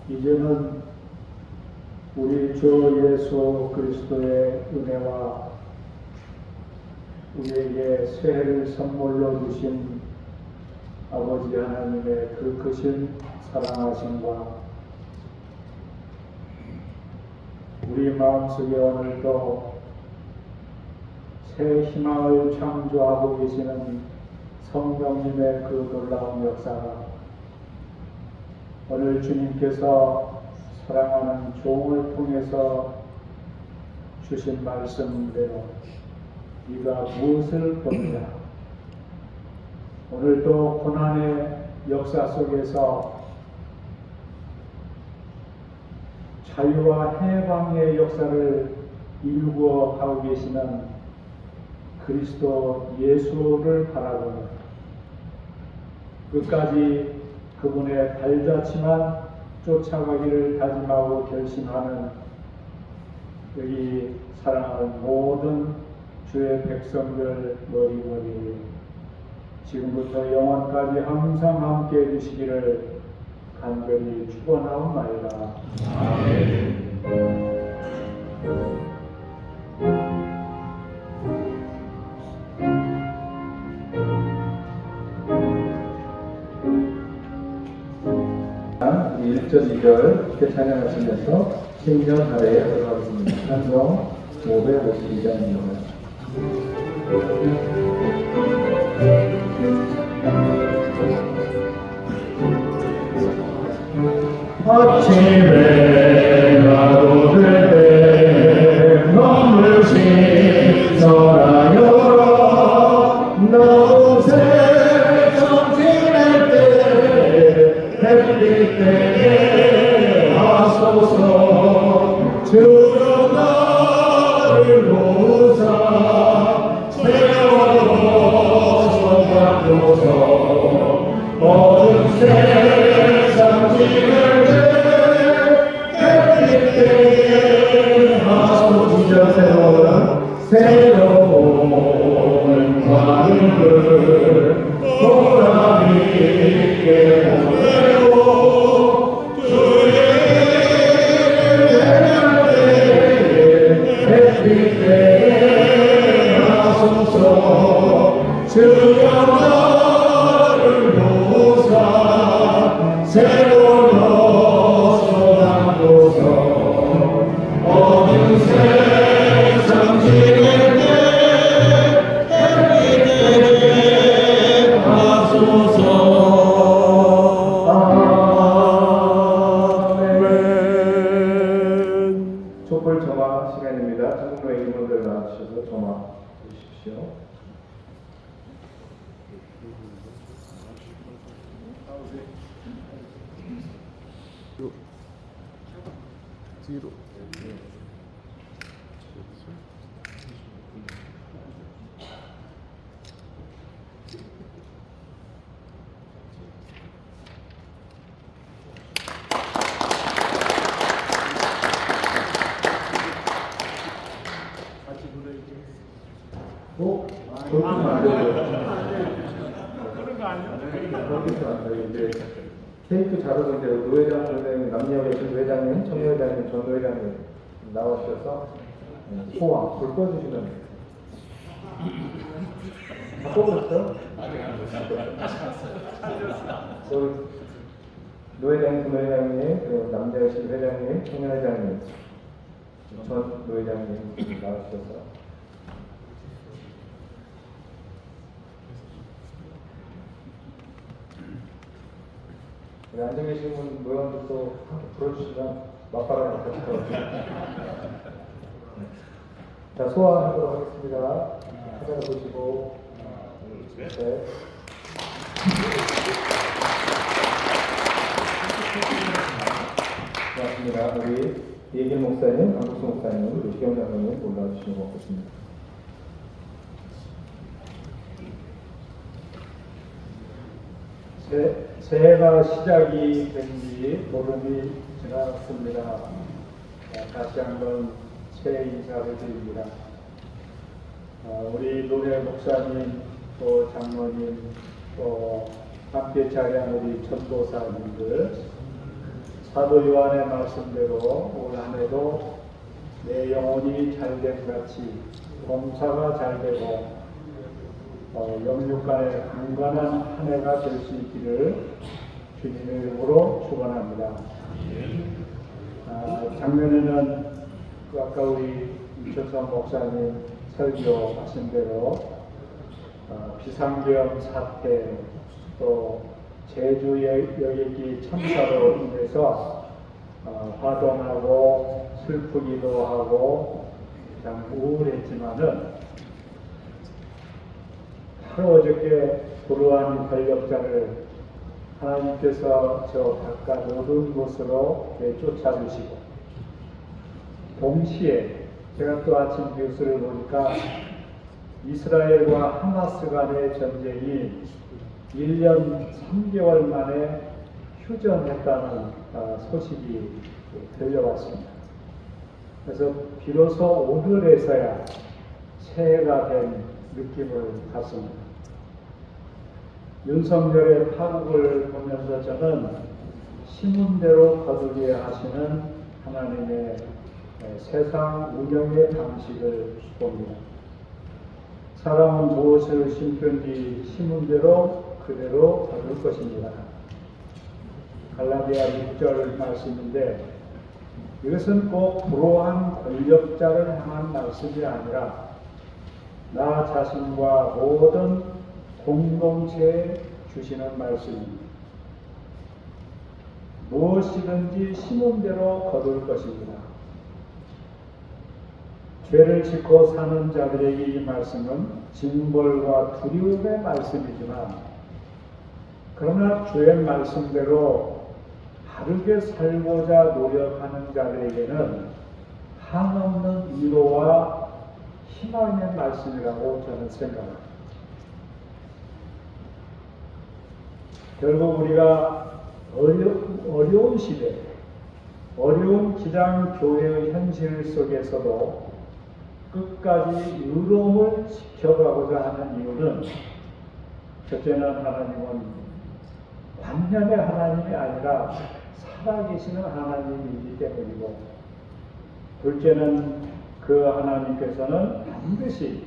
이제는 우리 주 예수 그리스도의 은혜와 우리에게 새해를 선물로 주신 아버지 하나님의 그 크신 사랑하심과 우리 마음속에 오늘도 새 희망을 창조하고 계시는 성령님의 그 놀라운 역사가 오늘 주님께서 사랑하는 종을 통해서 주신 말씀대로 네가 무엇을 보느냐. 오늘도 고난의 역사 속에서 자유와 해방의 역사를 이루어 가고 계시는 그리스도 예수를 바라보는 끝까지 그분의 발자취만 쫓아가기를 다짐하고 결심하는 여기 사랑하는 모든 주의 백성들 머리머리 지금부터 영원까지 항상 함께 해주시기를 간절히 축원하옵나이다. 아멘. 우리 1절 2절 함께 찬양하시면서 신년 하례에 들어가겠습니다. 찬송 552장입니다. 아침에 나도 될때 마음을 신선하여라 너무 세상 지낼 때 햇빛 때에 하소서 주여 나를 보사 세워서 받고서 어둠 세상 지낼 때 햇빛 때에 하소서 새로운 마음을 보람있게 보내고 주의 햇빛 때에 하소서 주여 나를 보사 새로운 옷을 담고서 어둠 세상 지낼 때 햇빛 때에 하소서. 아멘. 촛불 점화 시간입니다. 전국노예 임원들 나와주셔서 점화 해주십시오. 뒤로. 그렇게 안 되죠. 그런 거 아니에요? 이제 케이크 자르는 대로 노회장 선생님, 남녀 계신 회장님, 청년회장님, 전회장님 나오셔서 소화, 불 꺼주시면 다 꺼졌어요? 아직 안 꺼졌어요. 노회장님, 전회장님, 그리고 남녀 계신 회장님, 청년회장님, 전 노회장님 나오셔서 앉아 계신 분 모양도 함께 불어주시면 맞바람이 같이 들어주세요. 자, 소화하도록 하겠습니다. 카메라 보시고. 네. 고맙습니다. 우리 이혜길 목사님, 강국수 목사님, 우리 시경 장로님 올라와주시면 고맙겠습니다. 새해가 시작이 된 지 보름이 지났습니다. 다시 한번 새해 인사를 드립니다. 우리 노래 목사님, 또 장로님, 또 함께 자리한 우리 전도사님들, 사도 요한의 말씀대로 올 한 해도 내 영혼이 잘됨 같이 봉사가 잘되고 영육간에 강건한 한 해가 될 수 있기를 주님의 이름으로 축원합니다. 작년에는 아까 우리 이철성 목사님 설교하신 대로 비상계엄 사태 또 제주 여객기 참사로 인해서 화동하고 슬프기도 하고 참 우울했지만은 바로 어저께 불우한 권력자를 하나님께서 저 바깥 어두운 곳으로 쫓아주시고 동시에 제가 또 아침 뉴스를 보니까 이스라엘과 하마스 간의 전쟁이 1년 3개월 만에 휴전했다는 소식이 들려왔습니다. 그래서 비로소 오늘에서야 새해가 된 느낌을 받습니다. 윤석열의 파국을 보면서 저는 심은대로 거두게 하시는 하나님의 세상 운영의 방식을 봅니다. 사람은 무엇을 심든지 심은 대로 그대로 거둘 것입니다. 갈라디아 6절 말씀인데 이것은 꼭 불우한 권력자를 향한 말씀이 아니라 나 자신과 모든 공동체에 주시는 말씀입니다. 무엇이든지 심은 대로 거둘 것입니다. 죄를 짓고 사는 자들에게 이 말씀은 징벌과 두려움의 말씀이지만 그러나 주의 말씀대로 바르게 살고자 노력하는 자들에게는 한없는 위로와 희망의 말씀이라고 저는 생각합니다. 결국 우리가 어려운 시대, 어려운 기장교회의 현실 속에서도 끝까지 의로움을 지켜가고자 하는 이유는 첫째는 하나님은 관념의 하나님이 아니라 살아계시는 하나님이기 때문이고 둘째는 그 하나님께서는 반드시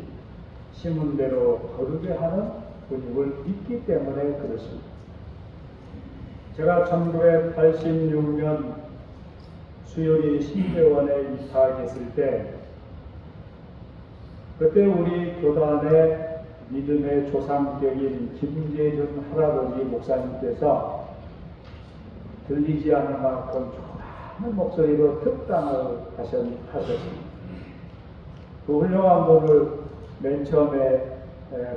심은 대로 거두게 하는 분임을 믿기 때문에 그렇습니다. 제가 1986년 수요리 신대원에 입학했을 때 그때 우리 교단의 믿음의 조상격인 김재준 할아버지 목사님께서 들리지 않을 만큼 조그마한 목소리로 특단을 하셨습니다. 그 훌륭한 분을 맨 처음에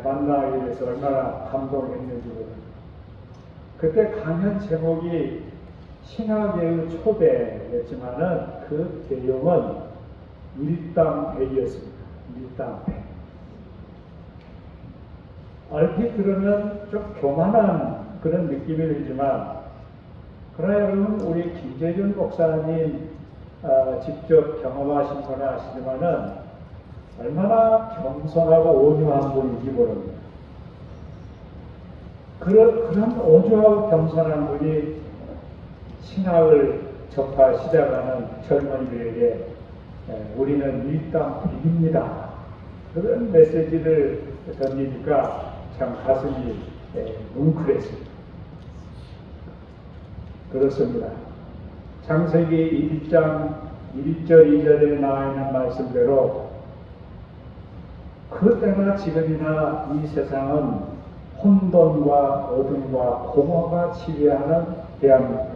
만나게 돼서 얼마나 감동했는지 모릅니다. 그때 강연 제목이 신학의 초대였지만은 그 내용은 일당백이었습니다. 일당백. 얼핏 들으면 좀 교만한 그런 느낌이 들지만 그러나 여러분 우리 김재준 목사님 직접 경험하신 거는 아시지만은 얼마나 겸손하고 온유한 분인지 모릅니다. 그런 온유하고 겸손한 분이 신학을 접하 시작하는 젊은이들에게 우리는 일당백입니다. 그런 메시지를 던지니까 참 가슴이 뭉클했습니다. 그렇습니다. 창세기 1장 1절 2절에 나와 있는 말씀대로 그때나 지금이나 이 세상은 혼돈과 어둠과 공허가 지배하는 대한민국.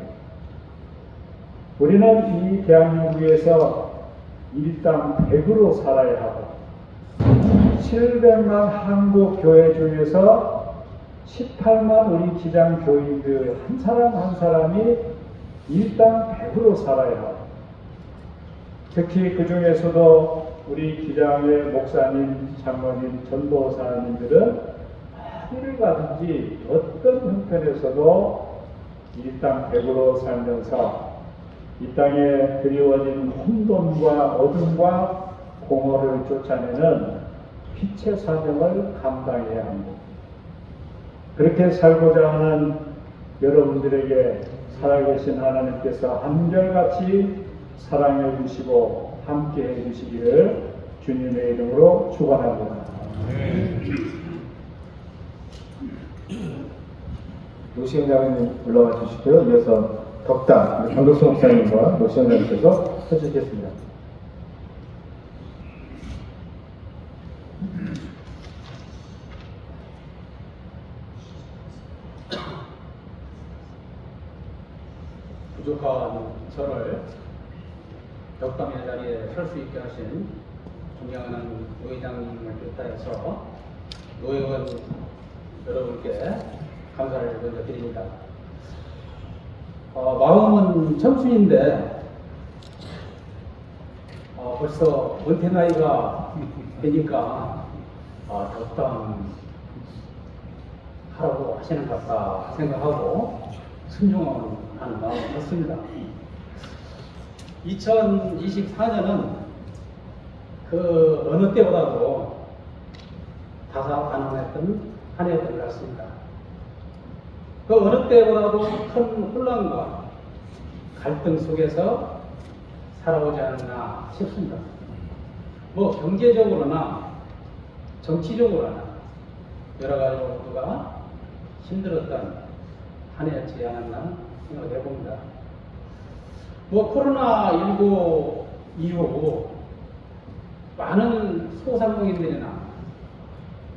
우리는 이 대한민국에서 일당백으로 살아야 하고 700만 한국 교회 중에서 18만 우리 기장 교인들 한 사람 한 사람이 일당백으로 살아야 하고 특히 그 중에서도 우리 기장의 목사님, 장로님, 전도사님들은 어디를 가든지 어떤 형편에서도 일당백으로 살면서 이 땅에 드리워진 혼돈과 어둠과 공허를 쫓아내는 빛의 사명을 감당해야 합니다. 그렇게 살고자 하는 여러분들에게 살아계신 하나님께서 한결같이 사랑해 주시고 함께 해 주시기를 주님의 이름으로 축원합니다. 노시영 장로님 올라와 주시고요. 이어서 덕담 강덕수 목사님과 노시영 장로님께서 해주시겠습니다. 부족한 저를 덕담의 자리에 설 수 있게 하신 존경하는 노회장님을 비롯하여서 노회원 여러분께 감사를 먼저 드립니다. 마음은 청춘인데 벌써 은퇴 나이가 되니까 덕담 하라고 하시는 것 같다 생각하고 순종하는 마음이 컸습니다. 2024년은 그 어느 때보다도 다사다난했던 한 해였던 것 같습니다. 그 어느 때보다도 큰 혼란과 갈등 속에서 살아오지 않았나 싶습니다. 뭐 경제적으로나 정치적으로나 여러 가지 모두가 힘들었던 한 해였지 않았나 생각해 봅니다. 뭐 코로나19 이후 많은 소상공인들이나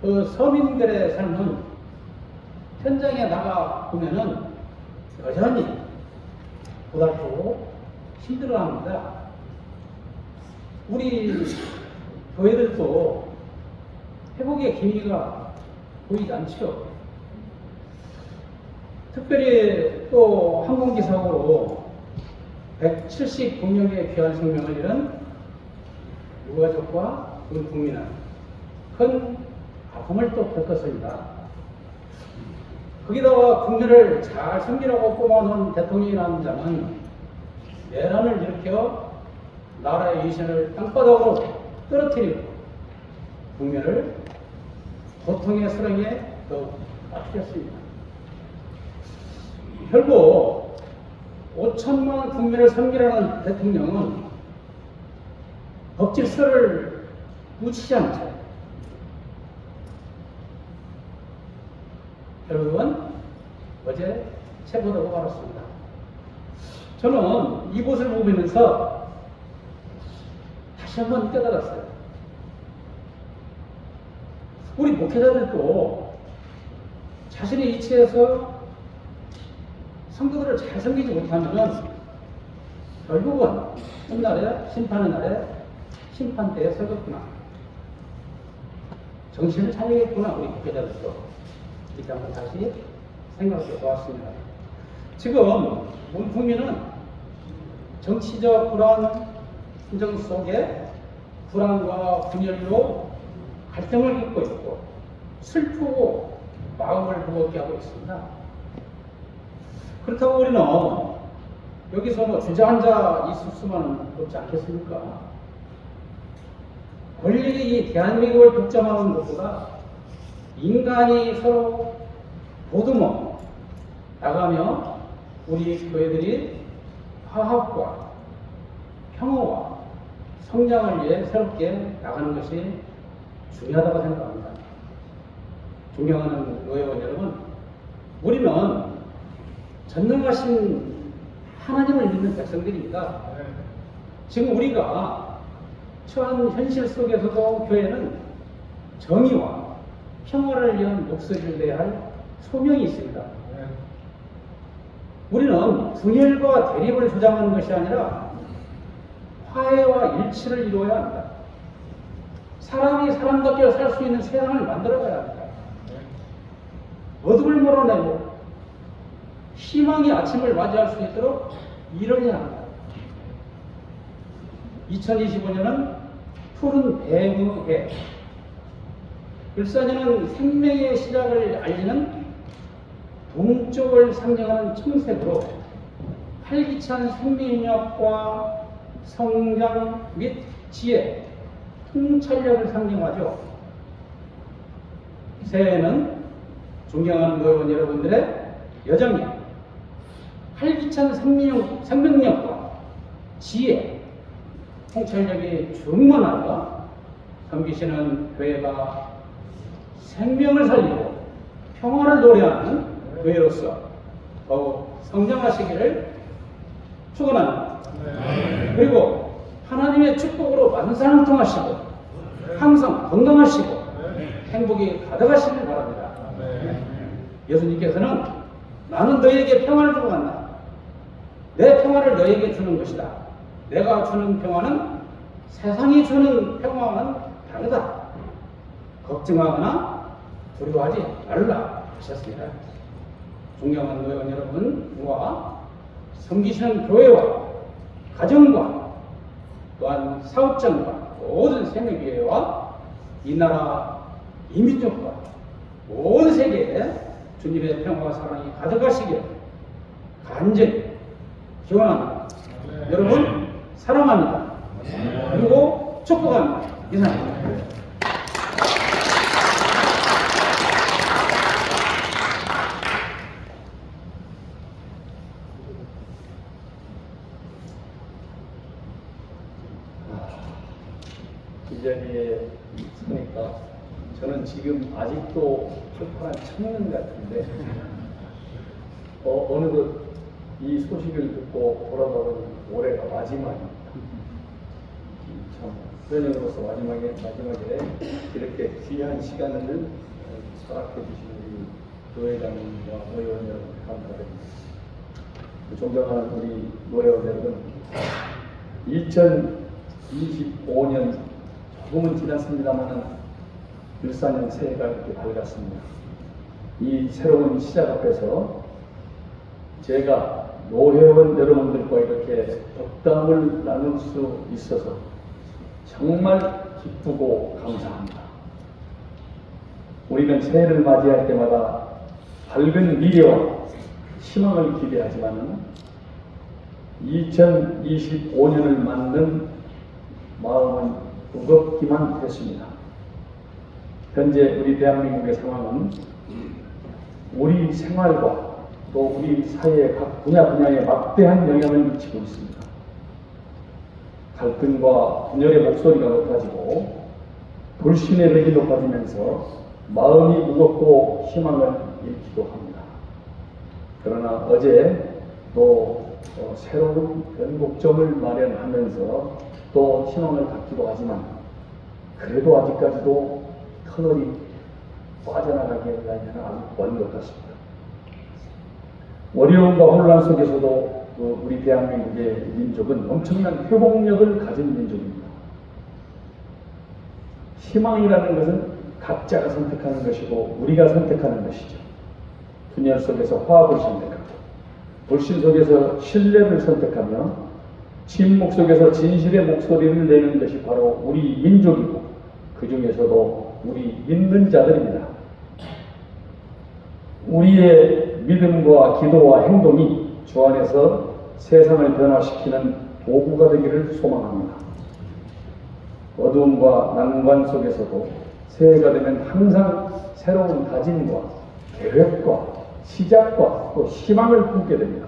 그 서민들의 삶은 현장에 나가 보면은 여전히 고달프고 힘들어합니다. 우리 교회들도 회복의 기미가 보이지 않죠. 특별히 또 항공기사고로 179명의 귀한 생명을 잃은 유가족과 우리 국민은 큰 아픔을 또 겪었습니다. 거기다가 국민을 잘 섬기라고 뽑아놓은 대통령이라는 자는 내란을 일으켜 나라의 위신을 땅바닥으로 떨어뜨리고 국민을 고통의 수렁에 더욱 빠뜨렸습니다. 결국 5천만 국민을 섬기라는 대통령은 법질서를 묻히지 않죠. 결국은 어제 체포되고 말았습니다. 저는 이곳을 보면서 다시 한번 깨달았어요. 우리 목회자들도 자신의 이치에서 성도들을 잘 섬기지 못하면 결국은 훗날에 심판의 날에 심판대에 서겠구나. 정신을 차리겠구나. 우리 목회자들도. 이렇게 한번 다시 생각해 보았습니다. 지금 온 국민은 정치적 불안, 분정 속에 불안과 분열로 갈등을 겪고 있고 슬프고 마음을 무겁게 하고 있습니다. 그렇다고 우리는 여기서 뭐 주저앉아 있을 수만은 없지 않겠습니까? 권력이 이 대한민국을 독점하는 것보다 인간이 서로 보듬어 나가며 우리 교회들이 화합과 평화와 성장을 위해 새롭게 나가는 것이 중요하다고 생각합니다. 존경하는 노회원 여러분, 우리는 전능하신 하나님을 믿는 백성들입니다. 지금 우리가 처한 현실 속에서도 교회는 정의와 평화를 위한 목소리를 내야 할 소명이 있습니다. 우리는 분열과 대립을 주장하는 것이 아니라 화해와 일치를 이루어야 합니다. 사람이 사람답게 살 수 있는 세상을 만들어가야 합니다. 어둠을 몰아내고 희망의 아침을 맞이할 수 있도록 일을 해야 합니다. 2025년은 푸른 뱀의 해, 을사년은 생명의 시작을 알리는 동쪽을 상징하는 청색으로 활기찬 생명력과 성장 및 지혜, 통찰력을 상징하죠. 새해에는 존경하는 노회원 여러분들의 여정이 활기찬 생명력과 지혜, 통찰력이 충만하여 섬기시는 교회가 생명을 살리고 평화를 노래하는 교회로서 더욱 성장하시기를 축원합니다. 그리고 하나님의 축복으로 만상통하시고 항상 건강하시고 행복이 가득하시길 바랍니다. 예수님께서는 나는 너희에게 평안을 주고 간다. 내 평안을 너희에게 주는 것이다. 내가 주는 평안은 세상이 주는 평안은 다르다. 걱정하거나 두려워하지 말라 하셨습니다. 존경하는 노회원 여러분과 섬기시는 교회와 가정과 또한 사업장과 모든 생명교회와 이 나라 이 민족과 모든 세계에 주님의 평화와 사랑이 가득하시기를 간절히 기원합니다. 여러분 사랑합니다. 그리고 축복합니다. 이상입니다. 이 자리에 서니까 저는 지금 아직도 출판한 청년 같은데 어느덧 이 소식을 듣고 돌아가는 올해가 마지막입니다. 참 수련으로서 마지막에 이렇게 귀한 시간을 허락해 주신 우리 교회장님과 노회원 여러분 감사드립니다. 존경하는 우리 노회원 여러분, 2025년 조금은 지났습니다만은 14년 새해가 이렇게 밝았습니다. 이 새로운 시작 앞에서 제가 노회원 여러분들과 이렇게 덕담을 나눌 수 있어서 정말 기쁘고 감사합니다. 우리는 새해를 맞이할 때마다 밝은 미래와 희망을 기대하지만 2025년을 맞는 마음은 무겁기만 했습니다. 현재 우리 대한민국의 상황은 우리 생활과 또 우리 사회의 각 분야에 막대한 영향을 미치고 있습니다. 갈등과 분열의 목소리가 높아지고 불신의 벽이 높아지면서 마음이 무겁고 희망을 잃기도 합니다. 그러나 어제 또 새로운 변곡점을 마련하면서 또 희망을 갖기도 하지만 그래도 아직까지도 터널이 빠져나가기에는 아직 먼 것 같습니다. 어려움과 혼란 속에서도 우리 대한민국의 민족은 엄청난 회복력을 가진 민족입니다. 희망이라는 것은 각자가 선택하는 것이고 우리가 선택하는 것이죠. 분열 속에서 화합을 선택하고 불신 속에서 신뢰를 선택하며 침묵 속에서 진실의 목소리를 내는 것이 바로 우리 민족이고 그 중에서도 우리 믿는 자들입니다. 우리의 믿음과 기도와 행동이 주 안에서 세상을 변화시키는 도구가 되기를 소망합니다. 어두움과 난관 속에서도 새해가 되면 항상 새로운 다짐과 계획과 시작과 또 희망을 품게 됩니다.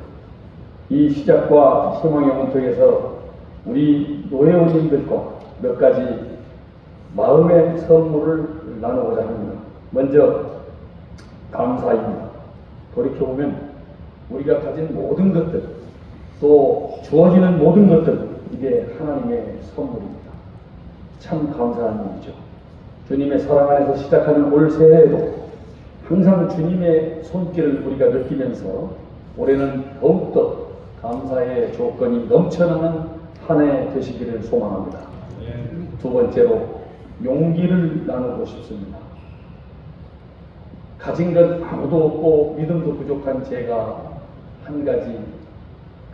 이 시작과 희망의 문턱에서 우리 노회원님들과 몇 가지 마음의 선물을 나누고자 합니다. 먼저 감사입니다. 돌이켜보면 우리가 가진 모든 것들 또 주어지는 모든 것들 이게 하나님의 선물입니다. 참 감사한 일이죠. 주님의 사랑 안에서 시작하는 올 새해에도 항상 주님의 손길을 우리가 느끼면서 올해는 더욱더 감사의 조건이 넘쳐나는 한 해 되시기를 소망합니다. 두 번째로 용기를 나누고 싶습니다. 가진 것 아무도 없고 믿음도 부족한 제가 한 가지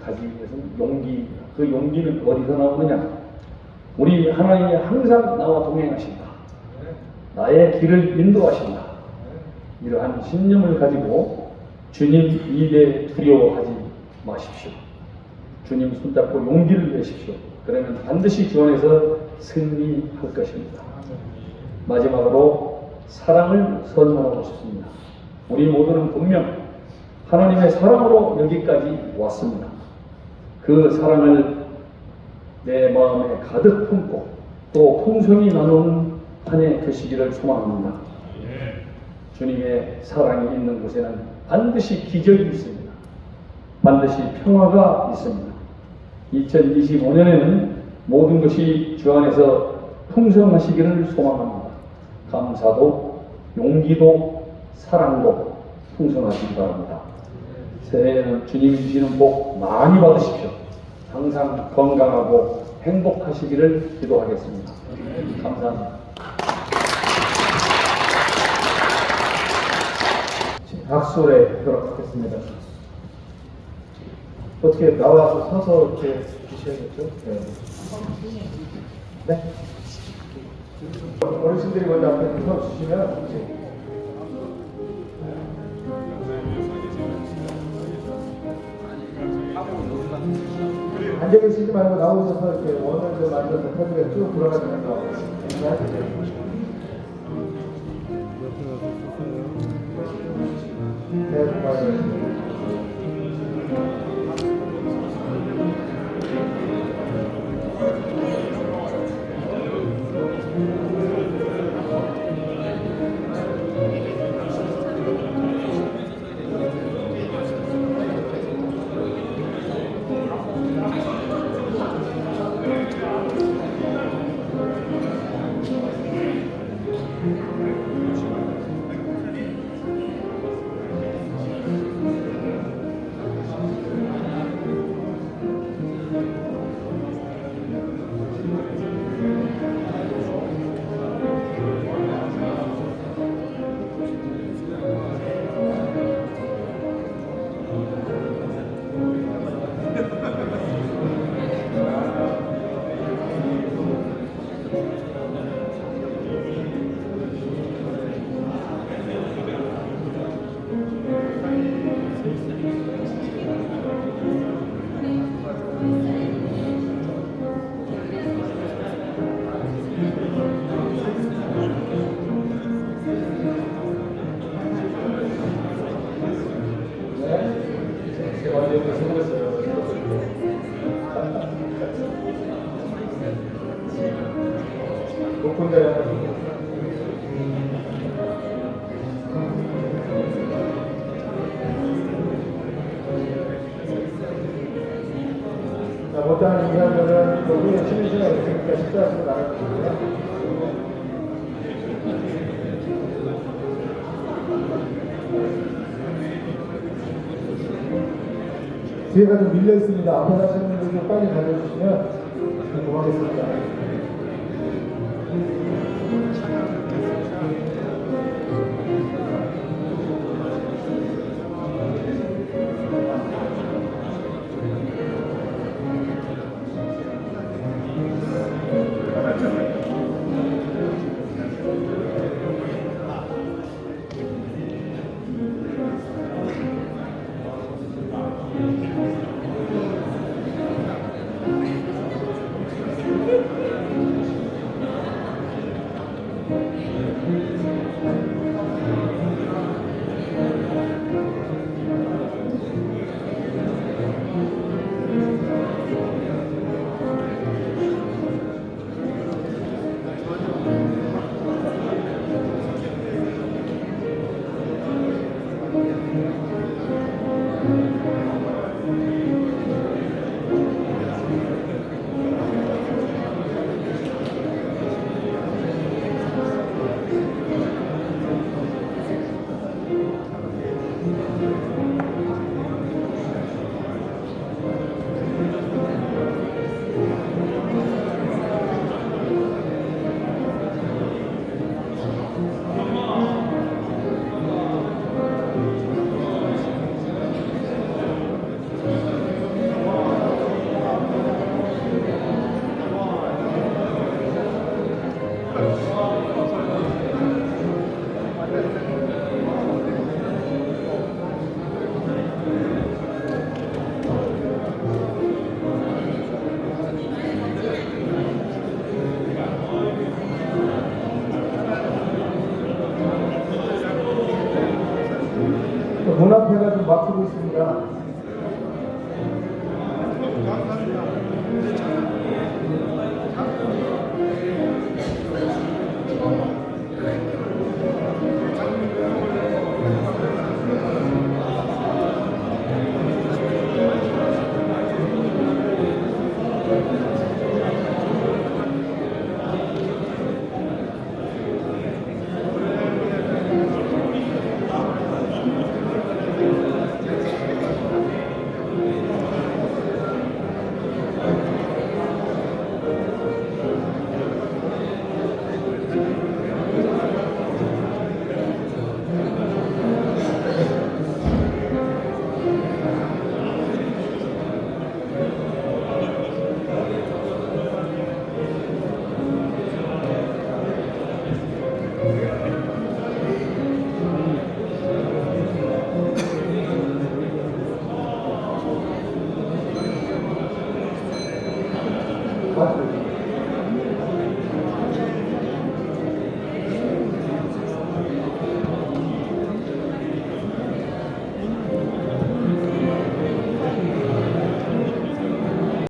가지기 위해서는 용기, 그 용기는 어디서 나오느냐? 우리 하나님이 항상 나와 동행하신다. 나의 길을 인도하신다. 이러한 신념을 가지고 주님 일에 두려워하지 마십시오. 주님 손잡고 용기를 내십시오. 그러면 반드시 주 안에서 승리할 것입니다. 마지막으로 사랑을 선언하고 싶습니다. 우리 모두는 분명 하나님의 사랑으로 여기까지 왔습니다. 그 사랑을 내 마음에 가득 품고 또 풍성히 나누는 한 해 되시기를 소망합니다. 주님의 사랑이 있는 곳에는 반드시 기적이 있습니다. 반드시 평화가 있습니다. 2025년에는 모든 것이 주 안에서 풍성하시기를 소망합니다. 감사도, 용기도, 사랑도 풍성하시기 바랍니다. 새해에는 주님이 주시는 복 많이 받으십시오. 항상 건강하고 행복하시기를 기도하겠습니다. 감사합니다. 악수에 하도록 하겠습니다. 어떻게 나와서 서서 이렇게 주셔야겠죠? 네. 네? 어르신들이 먼저 앞에 서 주시면 앉아 계시지 말고 나오셔서 이렇게 원을 좀 만들어서 터지게 쭉 돌아가면서 하시죠. 네, 고맙습니다. 못다한 인사들은 우리의 쉬는 시간이 있으니까 식사하시고 나가주시고요. 뒤에가 좀 밀려 있습니다. 앞에 가시는 분들도 빨리 가져주시면 고맙겠습니다. 네.